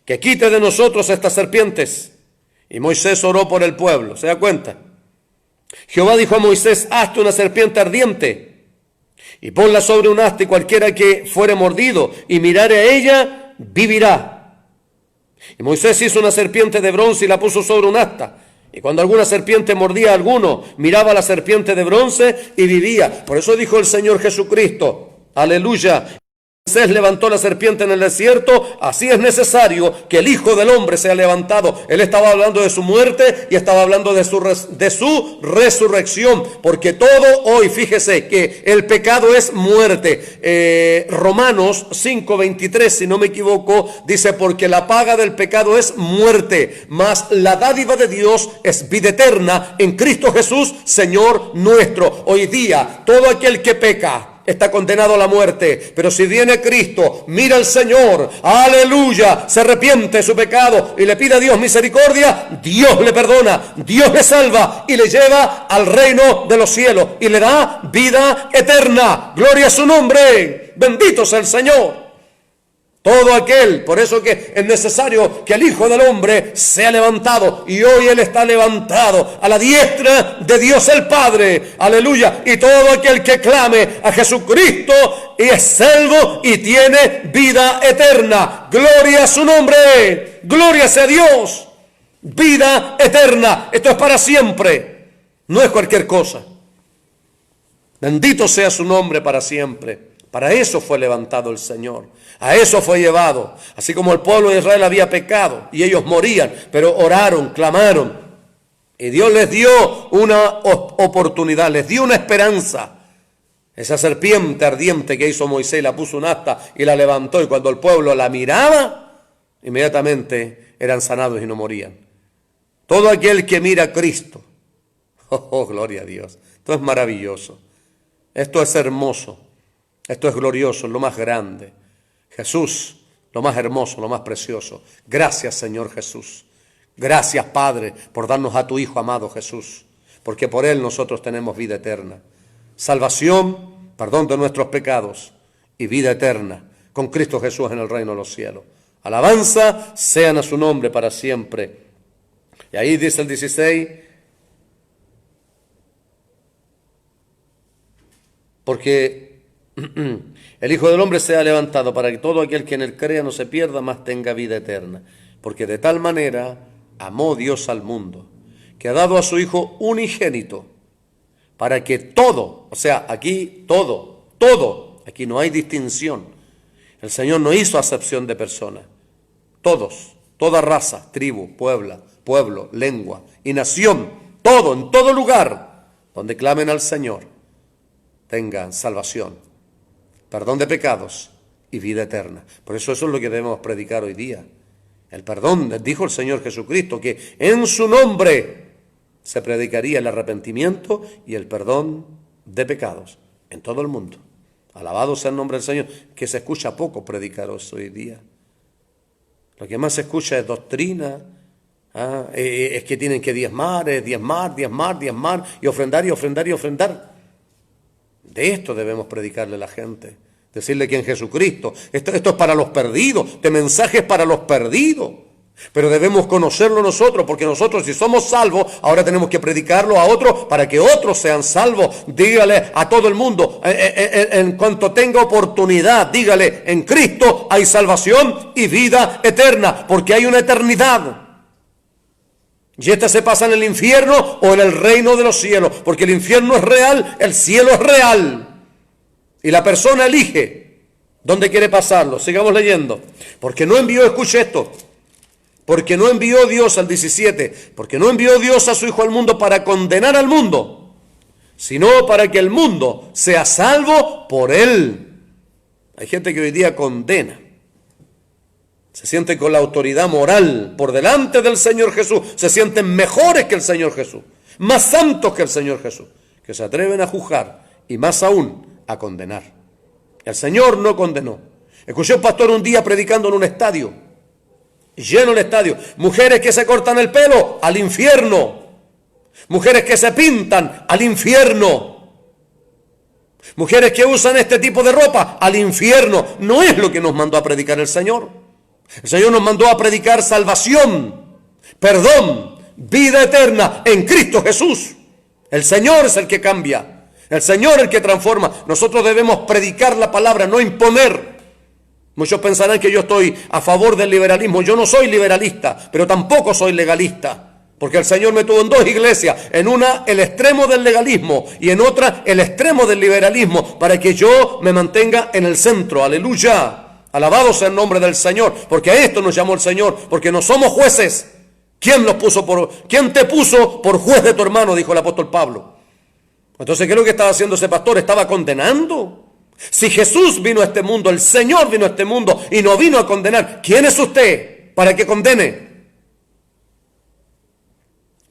que quite de nosotros estas serpientes. Y Moisés oró por el pueblo, ¿se da cuenta? Jehová dijo a Moisés, hazte una serpiente ardiente y ponla sobre un asta, y cualquiera que fuere mordido y mirare a ella, vivirá. Y Moisés hizo una serpiente de bronce y la puso sobre un asta. Y cuando alguna serpiente mordía a alguno, miraba a la serpiente de bronce y vivía. Por eso dijo el Señor Jesucristo, aleluya. Moisés levantó la serpiente en el desierto, así es necesario que el Hijo del Hombre sea levantado. Él estaba hablando de su muerte y estaba hablando de su resurrección, porque todo hoy, fíjese que el pecado es muerte. Romanos 5:23, si no me equivoco, dice: porque la paga del pecado es muerte, mas la dádiva de Dios es vida eterna en Cristo Jesús, Señor nuestro. Hoy día, todo aquel que peca está condenado a la muerte, pero si viene Cristo, mira al Señor, aleluya, se arrepiente de su pecado y le pide a Dios misericordia, Dios le perdona, Dios le salva y le lleva al reino de los cielos y le da vida eterna. Gloria a su nombre, bendito sea el Señor. Todo aquel, por eso que es necesario que el Hijo del Hombre sea levantado, y hoy Él está levantado a la diestra de Dios el Padre, aleluya, y todo aquel que clame a Jesucristo y es salvo y tiene vida eterna. Gloria a su nombre, gloria sea Dios, vida eterna, esto es para siempre, no es cualquier cosa. Bendito sea su nombre para siempre. Para eso fue levantado el Señor, a eso fue llevado. Así como el pueblo de Israel había pecado y ellos morían, pero oraron, clamaron, y Dios les dio una oportunidad, les dio una esperanza. Esa serpiente ardiente que hizo Moisés, la puso un asta y la levantó, y cuando el pueblo la miraba, inmediatamente eran sanados y no morían. Todo aquel que mira a Cristo, oh, gloria a Dios, esto es maravilloso, esto es hermoso. Esto es glorioso, lo más grande. Jesús, lo más hermoso, lo más precioso. Gracias, Señor Jesús. Gracias, Padre, por darnos a tu Hijo amado Jesús, porque por Él nosotros tenemos vida eterna. Salvación, perdón de nuestros pecados y vida eterna con Cristo Jesús en el reino de los cielos. Alabanza sean a su nombre para siempre. Y ahí dice el 16, porque el Hijo del Hombre sea levantado para que todo aquel que en él crea no se pierda, mas tenga vida eterna. Porque de tal manera amó Dios al mundo, que ha dado a su Hijo unigénito, para que todo, o sea, aquí todo, aquí no hay distinción. El Señor no hizo acepción de personas. Todos, toda raza, tribu, pueblo, lengua y nación, todo, en todo lugar donde clamen al Señor, tengan salvación, perdón de pecados y vida eterna. Por eso es lo que debemos predicar hoy día. El perdón, dijo el Señor Jesucristo, que en su nombre se predicaría el arrepentimiento y el perdón de pecados en todo el mundo. Alabado sea el nombre del Señor, que se escucha poco predicar hoy día. Lo que más se escucha es doctrina, es que tienen que diezmar y ofrendar. De esto debemos predicarle a la gente. Decirle que en Jesucristo, esto es para los perdidos, este mensaje es para los perdidos. Pero debemos conocerlo nosotros, porque nosotros, si somos salvos, ahora tenemos que predicarlo a otros para que otros sean salvos. Dígale a todo el mundo, en cuanto tenga oportunidad, dígale: en Cristo hay salvación y vida eterna, porque hay una eternidad. Y esta se pasa en el infierno o en el reino de los cielos, porque el infierno es real, el cielo es real. Y la persona elige dónde quiere pasarlo. Sigamos leyendo. Porque no envió, escuche esto, porque no envió Dios al 17, porque no envió Dios a su Hijo al mundo para condenar al mundo, sino para que el mundo sea salvo por Él. Hay gente que hoy día condena. Se sienten con la autoridad moral por delante del Señor Jesús. Se sienten mejores que el Señor Jesús, más santos que el Señor Jesús, que se atreven a juzgar y más aún a condenar. El Señor no condenó. Escuché a un pastor un día predicando en un estadio, lleno el estadio. Mujeres que se cortan el pelo, al infierno. Mujeres que se pintan, al infierno. Mujeres que usan este tipo de ropa, al infierno. No es lo que nos mandó a predicar el Señor. El Señor nos mandó a predicar salvación, perdón, vida eterna en Cristo Jesús. El Señor es el que cambia. El Señor es el que transforma. Nosotros debemos predicar la palabra, no imponer. Muchos pensarán que yo estoy a favor del liberalismo. Yo no soy liberalista, pero tampoco soy legalista. Porque el Señor me tuvo en dos iglesias, en una el extremo del legalismo y en otra el extremo del liberalismo, para que yo me mantenga en el centro. Aleluya. Alabado sea el nombre del Señor, porque a esto nos llamó el Señor, porque no somos jueces. ¿Quién te puso por juez de tu hermano? Dijo el apóstol Pablo. Entonces, ¿qué es lo que estaba haciendo ese pastor? Estaba condenando. Si Jesús vino a este mundo, el Señor vino a este mundo y no vino a condenar, ¿quién es usted para que condene?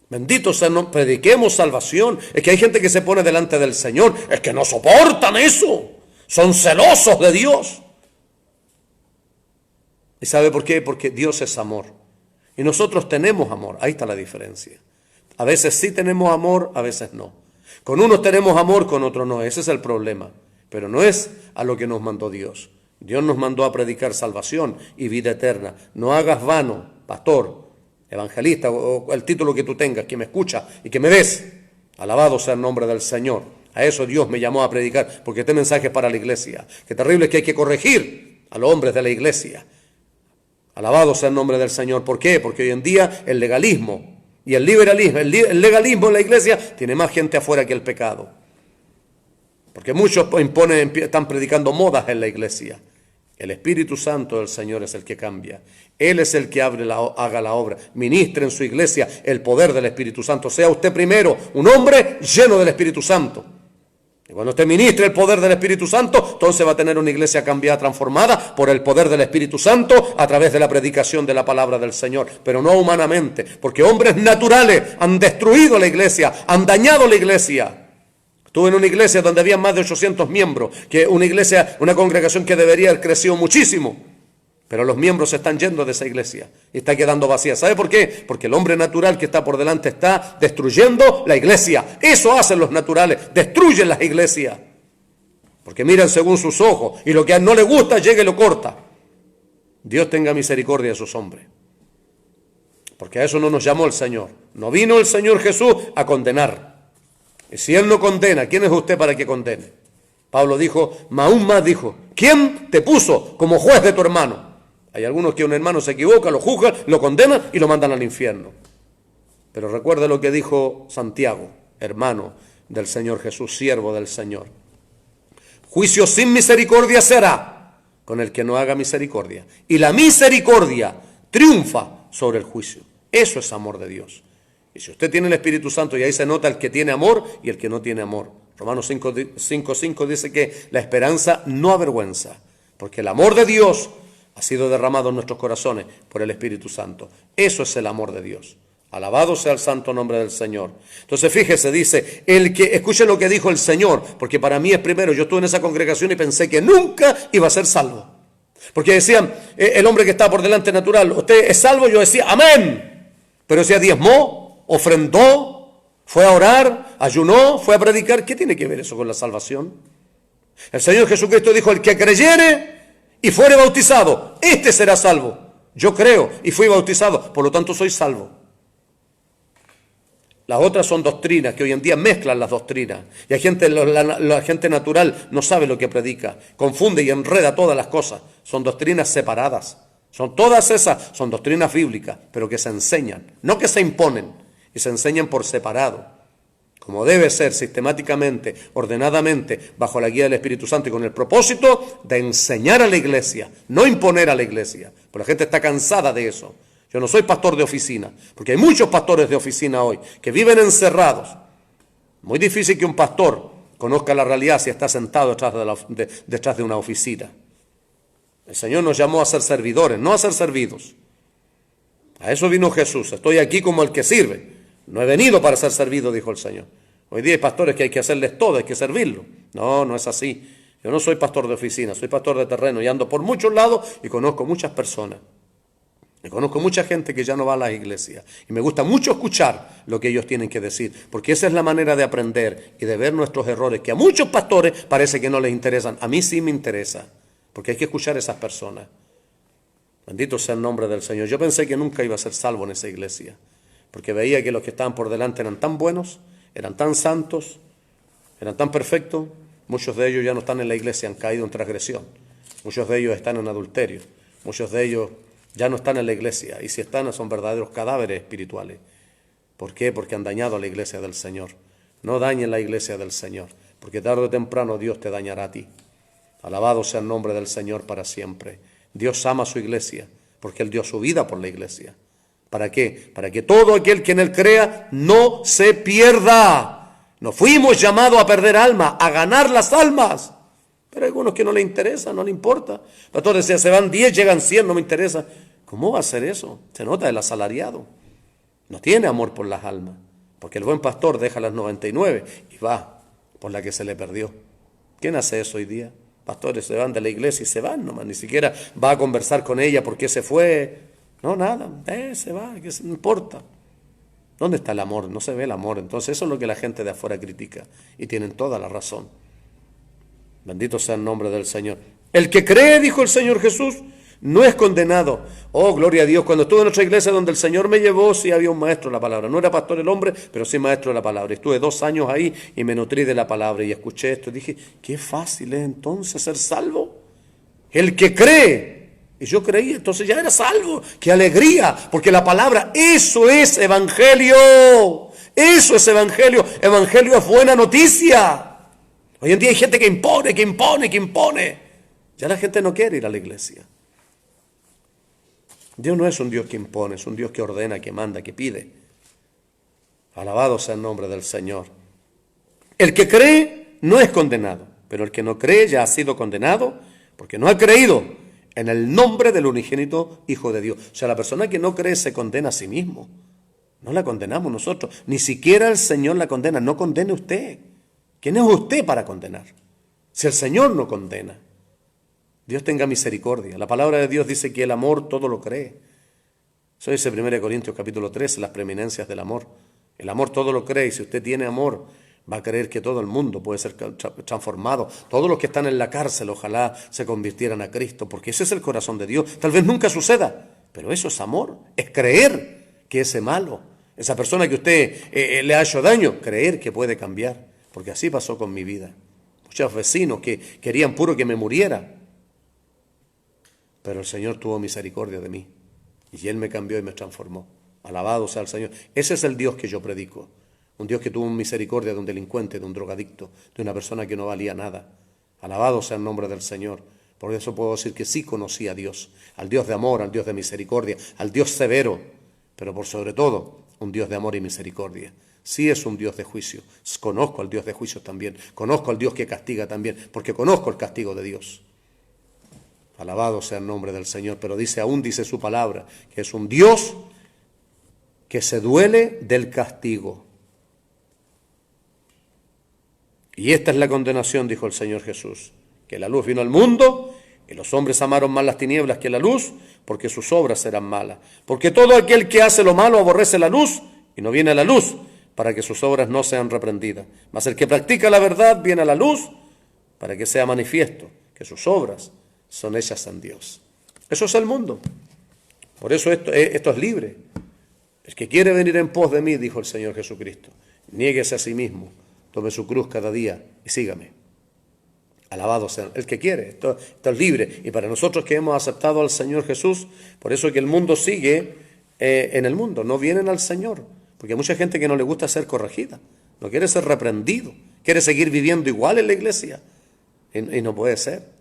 Bendito sea, no prediquemos salvación. Es que hay gente que se pone delante del Señor, es que no soportan eso, son celosos de Dios. ¿Y sabe por qué? Porque Dios es amor y nosotros tenemos amor. Ahí está la diferencia. A veces sí tenemos amor, a veces no. Con unos tenemos amor, con otros no. Ese es el problema. Pero no es a lo que nos mandó Dios. Dios nos mandó a predicar salvación y vida eterna. No hagas vano, pastor, evangelista o el título que tú tengas, que me escucha y que me ves. Alabado sea el nombre del Señor. A eso Dios me llamó a predicar, porque este mensaje es para la iglesia. Qué terrible es que hay que corregir a los hombres de la iglesia. Alabado sea el nombre del Señor. ¿Por qué? Porque hoy en día el legalismo y el liberalismo, el legalismo en la iglesia tiene más gente afuera que el pecado. Porque muchos están predicando modas en la iglesia. El Espíritu Santo del Señor es el que cambia. Él es el que haga la obra. Ministre en su iglesia el poder del Espíritu Santo. Sea usted primero un hombre lleno del Espíritu Santo. Y cuando usted ministre el poder del Espíritu Santo, entonces va a tener una iglesia cambiada, transformada por el poder del Espíritu Santo a través de la predicación de la palabra del Señor, pero no humanamente, porque hombres naturales han destruido la iglesia, han dañado la iglesia. Estuve en una iglesia donde había más de 800 miembros, que una congregación que debería haber crecido muchísimo, pero los miembros se están yendo de esa iglesia y está quedando vacía. ¿Sabe por qué? Porque el hombre natural que está por delante está destruyendo la iglesia. Eso hacen los naturales, destruyen las iglesias. Porque miran según sus ojos y lo que a él no le gusta llega y lo corta. Dios tenga misericordia de sus hombres. Porque a eso no nos llamó el Señor. No vino el Señor Jesús a condenar. Y si Él no condena, ¿quién es usted para que condene? Pablo dijo, aún más dijo, ¿quién te puso como juez de tu hermano? Hay algunos que un hermano se equivoca, lo juzgan, lo condenan y lo mandan al infierno. Pero recuerde lo que dijo Santiago, hermano del Señor Jesús, siervo del Señor. Juicio sin misericordia será con el que no haga misericordia. Y la misericordia triunfa sobre el juicio. Eso es amor de Dios. Y si usted tiene el Espíritu Santo, y ahí se nota el que tiene amor y el que no tiene amor. Romanos 5:5 dice que la esperanza no avergüenza, porque el amor de Dios ha sido derramado en nuestros corazones por el Espíritu Santo. Eso es el amor de Dios. Alabado sea el santo nombre del Señor. Entonces fíjese, dice, escuche lo que dijo el Señor, porque para mí es primero, yo estuve en esa congregación y pensé que nunca iba a ser salvo. Porque decían, el hombre que está por delante natural, ¿usted es salvo? Yo decía, amén. Pero decía, diezmó, ofrendó, fue a orar, ayunó, fue a predicar. ¿Qué tiene que ver eso con la salvación? El Señor Jesucristo dijo, el que creyere y fuere bautizado, este será salvo. Yo creo y fui bautizado, por lo tanto soy salvo. Las otras son doctrinas, que hoy en día mezclan las doctrinas. Y hay gente, la gente natural no sabe lo que predica, confunde y enreda todas las cosas. Son doctrinas separadas. Todas esas son doctrinas bíblicas, pero que se enseñan, no que se imponen, y se enseñan por separado. Como debe ser sistemáticamente, ordenadamente, bajo la guía del Espíritu Santo y con el propósito de enseñar a la iglesia, no imponer a la iglesia. Porque la gente está cansada de eso. Yo no soy pastor de oficina, porque hay muchos pastores de oficina hoy que viven encerrados. Muy difícil que un pastor conozca la realidad si está sentado detrás de una oficina. El Señor nos llamó a ser servidores, no a ser servidos. A eso vino Jesús. Estoy aquí como el que sirve. No he venido para ser servido, dijo el Señor. Hoy día hay pastores que hay que hacerles todo, hay que servirlo. No, no es así. Yo no soy pastor de oficina, soy pastor de terreno y ando por muchos lados y conozco muchas personas. Y conozco mucha gente que ya no va a las iglesias. Y me gusta mucho escuchar lo que ellos tienen que decir, porque esa es la manera de aprender y de ver nuestros errores, que a muchos pastores parece que no les interesan. A mí sí me interesa, porque hay que escuchar a esas personas. Bendito sea el nombre del Señor. Yo pensé que nunca iba a ser salvo en esa iglesia, porque veía que los que estaban por delante eran tan buenos, eran tan santos, eran tan perfectos. Muchos de ellos ya no están en la iglesia, han caído en transgresión. Muchos de ellos están en adulterio. Muchos de ellos ya no están en la iglesia, y si están son verdaderos cadáveres espirituales. ¿Por qué? Porque han dañado a la iglesia del Señor. No dañen la iglesia del Señor, porque tarde o temprano Dios te dañará a ti. Alabado sea el nombre del Señor para siempre. Dios ama a su iglesia, porque Él dio su vida por la iglesia. ¿Para qué? Para que todo aquel que en Él crea no se pierda. No fuimos llamados a perder alma, a ganar las almas. Pero hay algunos que no le interesa, no le importa. Pastor decía, se van 10, llegan 100, no me interesa. ¿Cómo va a ser eso? Se nota el asalariado. No tiene amor por las almas. Porque el buen pastor deja las 99 y va por la que se le perdió. ¿Quién hace eso hoy día? Pastores se van de la iglesia y se van nomás. Ni siquiera va a conversar con ella por qué se fue. No, nada. Se va, que no importa. ¿Dónde está el amor? No se ve el amor. Entonces eso es lo que la gente de afuera critica. Y tienen toda la razón. Bendito sea el nombre del Señor. El que cree, dijo el Señor Jesús, no es condenado. Oh, gloria a Dios. Cuando estuve en otra iglesia donde el Señor me llevó, sí había un maestro de la palabra. No era pastor el hombre, pero sí maestro de la palabra. Estuve 2 años ahí y me nutrí de la palabra y escuché esto. Y dije, qué fácil es entonces ser salvo. El que cree. Y yo creí, entonces ya era salvo. ¡Qué alegría! Porque la palabra, eso es evangelio. Eso es evangelio. Evangelio es buena noticia. Hoy en día hay gente que impone, que impone, que impone. Ya la gente no quiere ir a la iglesia. Dios no es un Dios que impone, es un Dios que ordena, que manda, que pide. Alabado sea el nombre del Señor. El que cree no es condenado, pero el que no cree ya ha sido condenado porque no ha creído en el nombre del unigénito Hijo de Dios. O sea, la persona que no cree se condena a sí mismo. No la condenamos nosotros. Ni siquiera el Señor la condena. No condene usted. ¿Quién es usted para condenar? Si el Señor no condena. Dios tenga misericordia. La palabra de Dios dice que el amor todo lo cree. Eso dice 1 Corintios capítulo 13, las preeminencias del amor. El amor todo lo cree y si usted tiene amor, va a creer que todo el mundo puede ser transformado. Todos los que están en la cárcel ojalá se convirtieran a Cristo, porque ese es el corazón de Dios. Tal vez nunca suceda, pero eso es amor. Es creer que ese malo, esa persona que usted le ha hecho daño, creer que puede cambiar. Porque así pasó con mi vida. Muchos vecinos que querían puro que me muriera. Pero el Señor tuvo misericordia de mí. Y Él me cambió y me transformó. Alabado sea el Señor. Ese es el Dios que yo predico. Un Dios que tuvo misericordia de un delincuente, de un drogadicto, de una persona que no valía nada. Alabado sea el nombre del Señor. Por eso puedo decir que sí conocí a Dios. Al Dios de amor, al Dios de misericordia, al Dios severo. Pero por sobre todo, un Dios de amor y misericordia. Sí es un Dios de juicio. Conozco al Dios de juicio también. Conozco al Dios que castiga también, porque conozco el castigo de Dios. Alabado sea el nombre del Señor. Pero aún dice su palabra, que es un Dios que se duele del castigo. Y esta es la condenación, dijo el Señor Jesús, que la luz vino al mundo y los hombres amaron más las tinieblas que la luz, porque sus obras eran malas. Porque todo aquel que hace lo malo aborrece la luz y no viene a la luz, para que sus obras no sean reprendidas. Mas el que practica la verdad viene a la luz, para que sea manifiesto que sus obras son hechas en Dios. Eso es el mundo. Por eso esto es libre. El que quiere venir en pos de mí, dijo el Señor Jesucristo, niéguese a sí mismo, tome su cruz cada día y sígame. Alabado sea el que quiere. Esto es libre. Y para nosotros que hemos aceptado al Señor Jesús, por eso que el mundo sigue en el mundo, no vienen al Señor. Porque hay mucha gente que no le gusta ser corregida, no quiere ser reprendido, quiere seguir viviendo igual en la iglesia. Y no puede ser.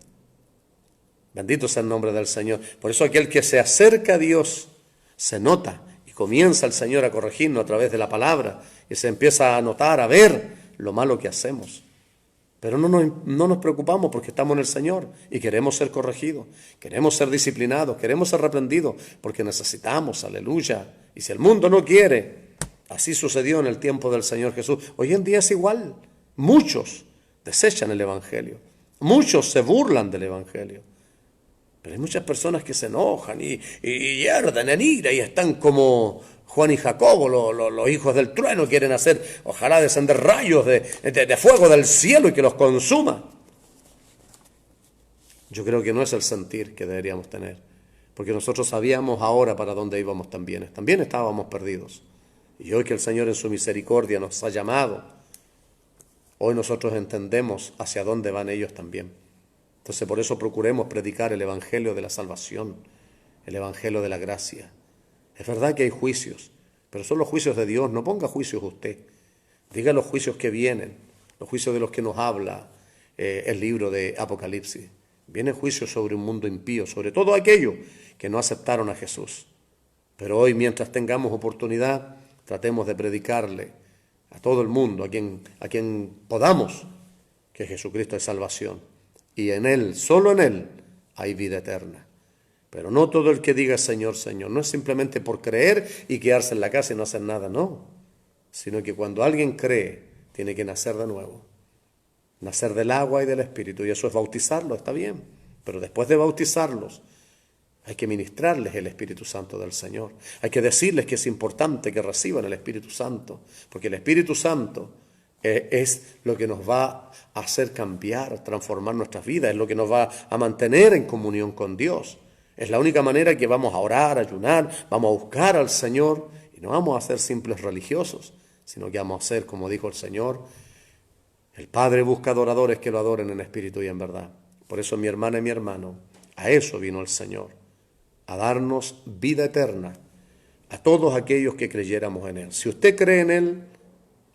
Bendito sea el nombre del Señor. Por eso aquel que se acerca a Dios se nota y comienza el Señor a corregirnos a través de la palabra y se empieza a notar, a ver lo malo que hacemos. Pero no nos preocupamos porque estamos en el Señor y queremos ser corregidos, queremos ser disciplinados, queremos ser reprendidos porque necesitamos, aleluya. Y si el mundo no quiere, así sucedió en el tiempo del Señor Jesús. Hoy en día es igual. Muchos desechan el Evangelio, muchos se burlan del Evangelio. Pero hay muchas personas que se enojan y hierden en ira y están como Juan y Jacobo, los hijos del trueno, quieren hacer, ojalá descender rayos de fuego del cielo y que los consuma. Yo creo que no es el sentir que deberíamos tener, porque nosotros sabíamos ahora para dónde íbamos también estábamos perdidos. Y hoy que el Señor en su misericordia nos ha llamado, hoy nosotros entendemos hacia dónde van ellos también. Entonces por eso procuremos predicar el Evangelio de la salvación, el Evangelio de la gracia. Es verdad que hay juicios, pero son los juicios de Dios. No ponga juicios usted. Diga los juicios que vienen, los juicios de los que nos habla el libro de Apocalipsis. Viene juicio sobre un mundo impío, sobre todo aquellos que no aceptaron a Jesús. Pero hoy, mientras tengamos oportunidad, tratemos de predicarle a todo el mundo, a quien podamos, que Jesucristo es salvación. Y en Él, solo en Él, hay vida eterna. Pero no todo el que diga Señor, Señor, no es simplemente por creer y quedarse en la casa y no hacer nada, no. Sino que cuando alguien cree, tiene que nacer de nuevo. Nacer del agua y del Espíritu. Y eso es bautizarlo, está bien. Pero después de bautizarlos, hay que ministrarles el Espíritu Santo del Señor. Hay que decirles que es importante que reciban el Espíritu Santo. Porque el Espíritu Santo es lo que nos va a hacer cambiar, transformar nuestras vidas. Es lo que nos va a mantener en comunión con Dios. Es la única manera que vamos a orar, a ayunar, vamos a buscar al Señor. Y no vamos a ser simples religiosos, sino que vamos a ser, como dijo el Señor, el Padre busca adoradores que lo adoren en espíritu y en verdad. Por eso, mi hermana y mi hermano, a eso vino el Señor, a darnos vida eterna a todos aquellos que creyéramos en Él. Si usted cree en Él,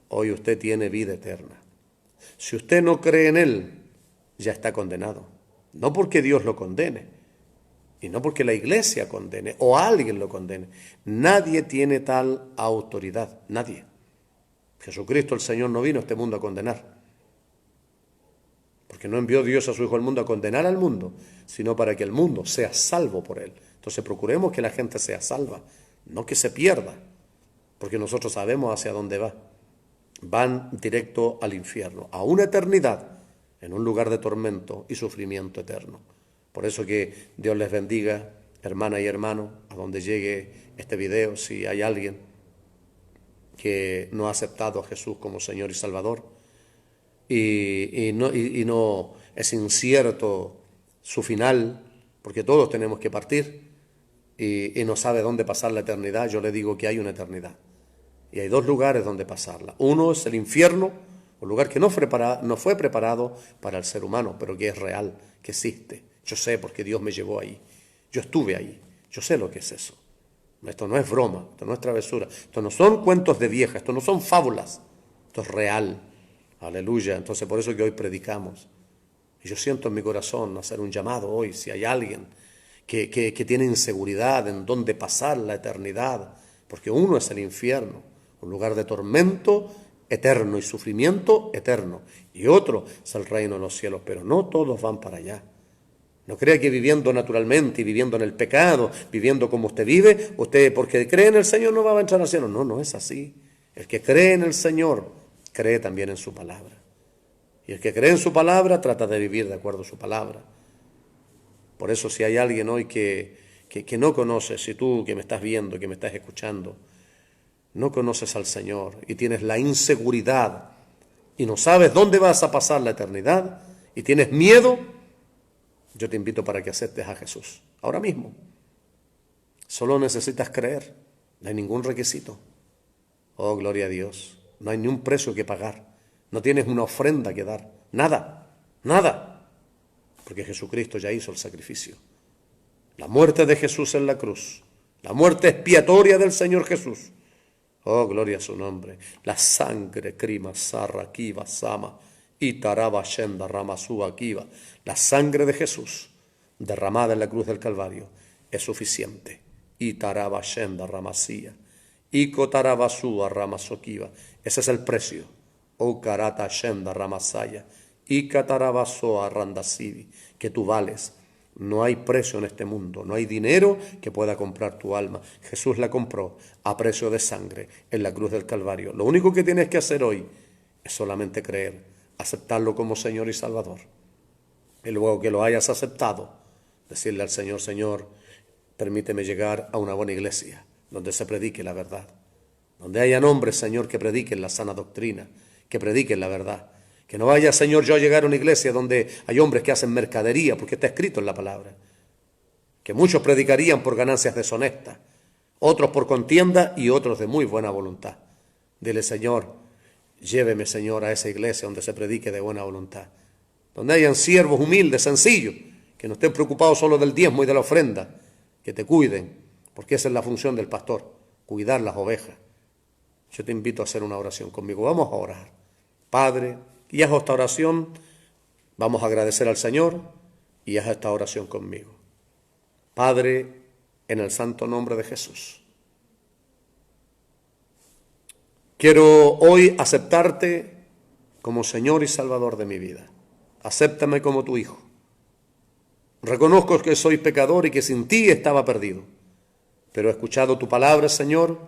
hoy usted tiene vida eterna. Si usted no cree en Él, ya está condenado. No porque Dios lo condene, y no porque la iglesia condene o alguien lo condene. Nadie tiene tal autoridad, nadie. Jesucristo el Señor no vino a este mundo a condenar, porque no envió Dios a su Hijo al mundo a condenar al mundo, sino para que el mundo sea salvo por Él. Entonces procuremos que la gente sea salva, no que se pierda, porque nosotros sabemos hacia dónde va. Van directo al infierno, a una eternidad, en un lugar de tormento y sufrimiento eterno. Por eso que Dios les bendiga, hermana y hermano, a donde llegue este video, si hay alguien que no ha aceptado a Jesús como Señor y Salvador, y no es incierto su final, porque todos tenemos que partir, y no sabe dónde pasar la eternidad, yo le digo que hay una eternidad. Y hay dos lugares donde pasarla. Uno es el infierno, un lugar que no fue preparado para el ser humano, pero que es real, que existe. Yo sé porque Dios me llevó ahí. Yo estuve ahí. Yo sé lo que es eso. Esto no es broma, esto no es travesura. Esto no son cuentos de vieja, esto no son fábulas. Esto es real. Aleluya. Entonces por eso que hoy predicamos. Y yo siento en mi corazón hacer un llamado hoy, si hay alguien que tiene inseguridad en dónde pasar la eternidad, porque uno es el infierno, un lugar de tormento eterno y sufrimiento eterno, y otro es el reino de los cielos, pero no todos van para allá. No crea que viviendo naturalmente y viviendo en el pecado, viviendo como usted vive, usted porque cree en el Señor no va a entrar al cielo. No, no es así. El que cree en el Señor, cree también en su palabra. Y el que cree en su palabra, trata de vivir de acuerdo a su palabra. Por eso si hay alguien hoy que no conoce, si tú que me estás viendo, que me estás escuchando, no conoces al Señor y tienes la inseguridad y no sabes dónde vas a pasar la eternidad y tienes miedo, yo te invito para que aceptes a Jesús, ahora mismo. Solo necesitas creer, no hay ningún requisito. Oh, gloria a Dios, no hay ni un precio que pagar, no tienes una ofrenda que dar, nada, nada, porque Jesucristo ya hizo el sacrificio. La muerte de Jesús en la cruz, la muerte expiatoria del Señor Jesús. Oh, gloria a su nombre. La sangre, krima, sarra, kiva, sama, itaraba, shenda, ramasúa, kiva. La sangre de Jesús, derramada en la cruz del Calvario, es suficiente. Itaraba, shenda, ramasía. Ikotarabasúa, ramasokiva. Ese es el precio. O karata, shenda, ramasaya. Ikatarabasoa, randasivi. Que tú vales. No hay precio en este mundo, no hay dinero que pueda comprar tu alma. Jesús la compró a precio de sangre en la cruz del Calvario. Lo único que tienes que hacer hoy es solamente creer, aceptarlo como Señor y Salvador. Y luego que lo hayas aceptado, decirle al Señor, Señor, permíteme llegar a una buena iglesia donde se predique la verdad, donde haya hombres, Señor, que prediquen la sana doctrina, que prediquen la verdad. Que no vaya, Señor, yo a llegar a una iglesia donde hay hombres que hacen mercadería, porque está escrito en la palabra. Que muchos predicarían por ganancias deshonestas, otros por contienda y otros de muy buena voluntad. Dile, Señor, lléveme, Señor, a esa iglesia donde se predique de buena voluntad. Donde hayan siervos humildes, sencillos, que no estén preocupados solo del diezmo y de la ofrenda, que te cuiden, porque esa es la función del pastor, cuidar las ovejas. yo te invito a hacer una oración conmigo. Vamos a orar. Padre, y haz esta oración, vamos a agradecer al Señor y haz esta oración conmigo. Padre, en el santo nombre de Jesús, quiero hoy aceptarte como Señor y Salvador de mi vida. Acéptame como tu Hijo. Reconozco que soy pecador y que sin ti estaba perdido, pero he escuchado tu palabra, Señor,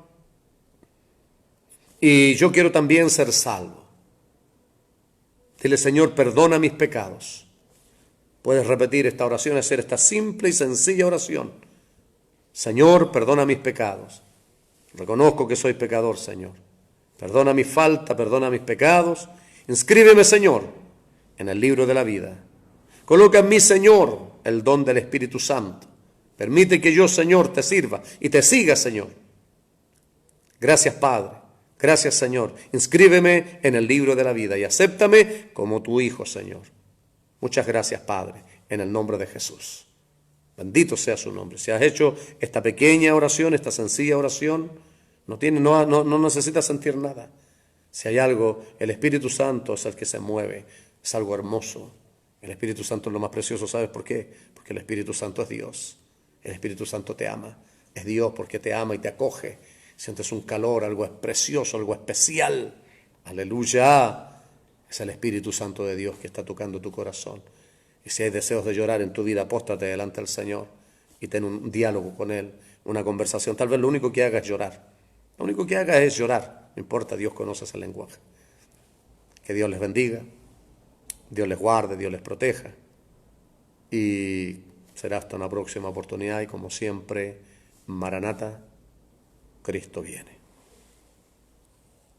y yo quiero también ser salvo. Dile, Señor, perdona mis pecados. Puedes repetir esta oración, hacer esta simple y sencilla oración. Señor, perdona mis pecados. Reconozco que soy pecador, Señor. Perdona mi falta, perdona mis pecados. Inscríbeme, Señor, en el libro de la vida. Coloca en mí, Señor, el don del Espíritu Santo. Permite que yo, Señor, te sirva y te siga, Señor. Gracias, Padre. Gracias, Señor. Inscríbeme en el libro de la vida y acéptame como tu Hijo, Señor. Muchas gracias, Padre, en el nombre de Jesús. Bendito sea su nombre. Si has hecho esta pequeña oración, esta sencilla oración, no necesitas sentir nada. Si hay algo, el Espíritu Santo es el que se mueve, es algo hermoso. El Espíritu Santo es lo más precioso, ¿sabes por qué? Porque el Espíritu Santo es Dios. El Espíritu Santo te ama. Es Dios porque te ama y te acoge. Sientes un calor, algo precioso, algo especial. Aleluya. Es el Espíritu Santo de Dios que está tocando tu corazón. Y si hay deseos de llorar en tu vida, póstrate delante del Señor y ten un diálogo con Él, una conversación. Tal vez lo único que haga es llorar. Lo único que haga es llorar. No importa, Dios conoce ese lenguaje. Que Dios les bendiga, Dios les guarde, Dios les proteja. Y será hasta una próxima oportunidad y como siempre, Maranata, Cristo viene.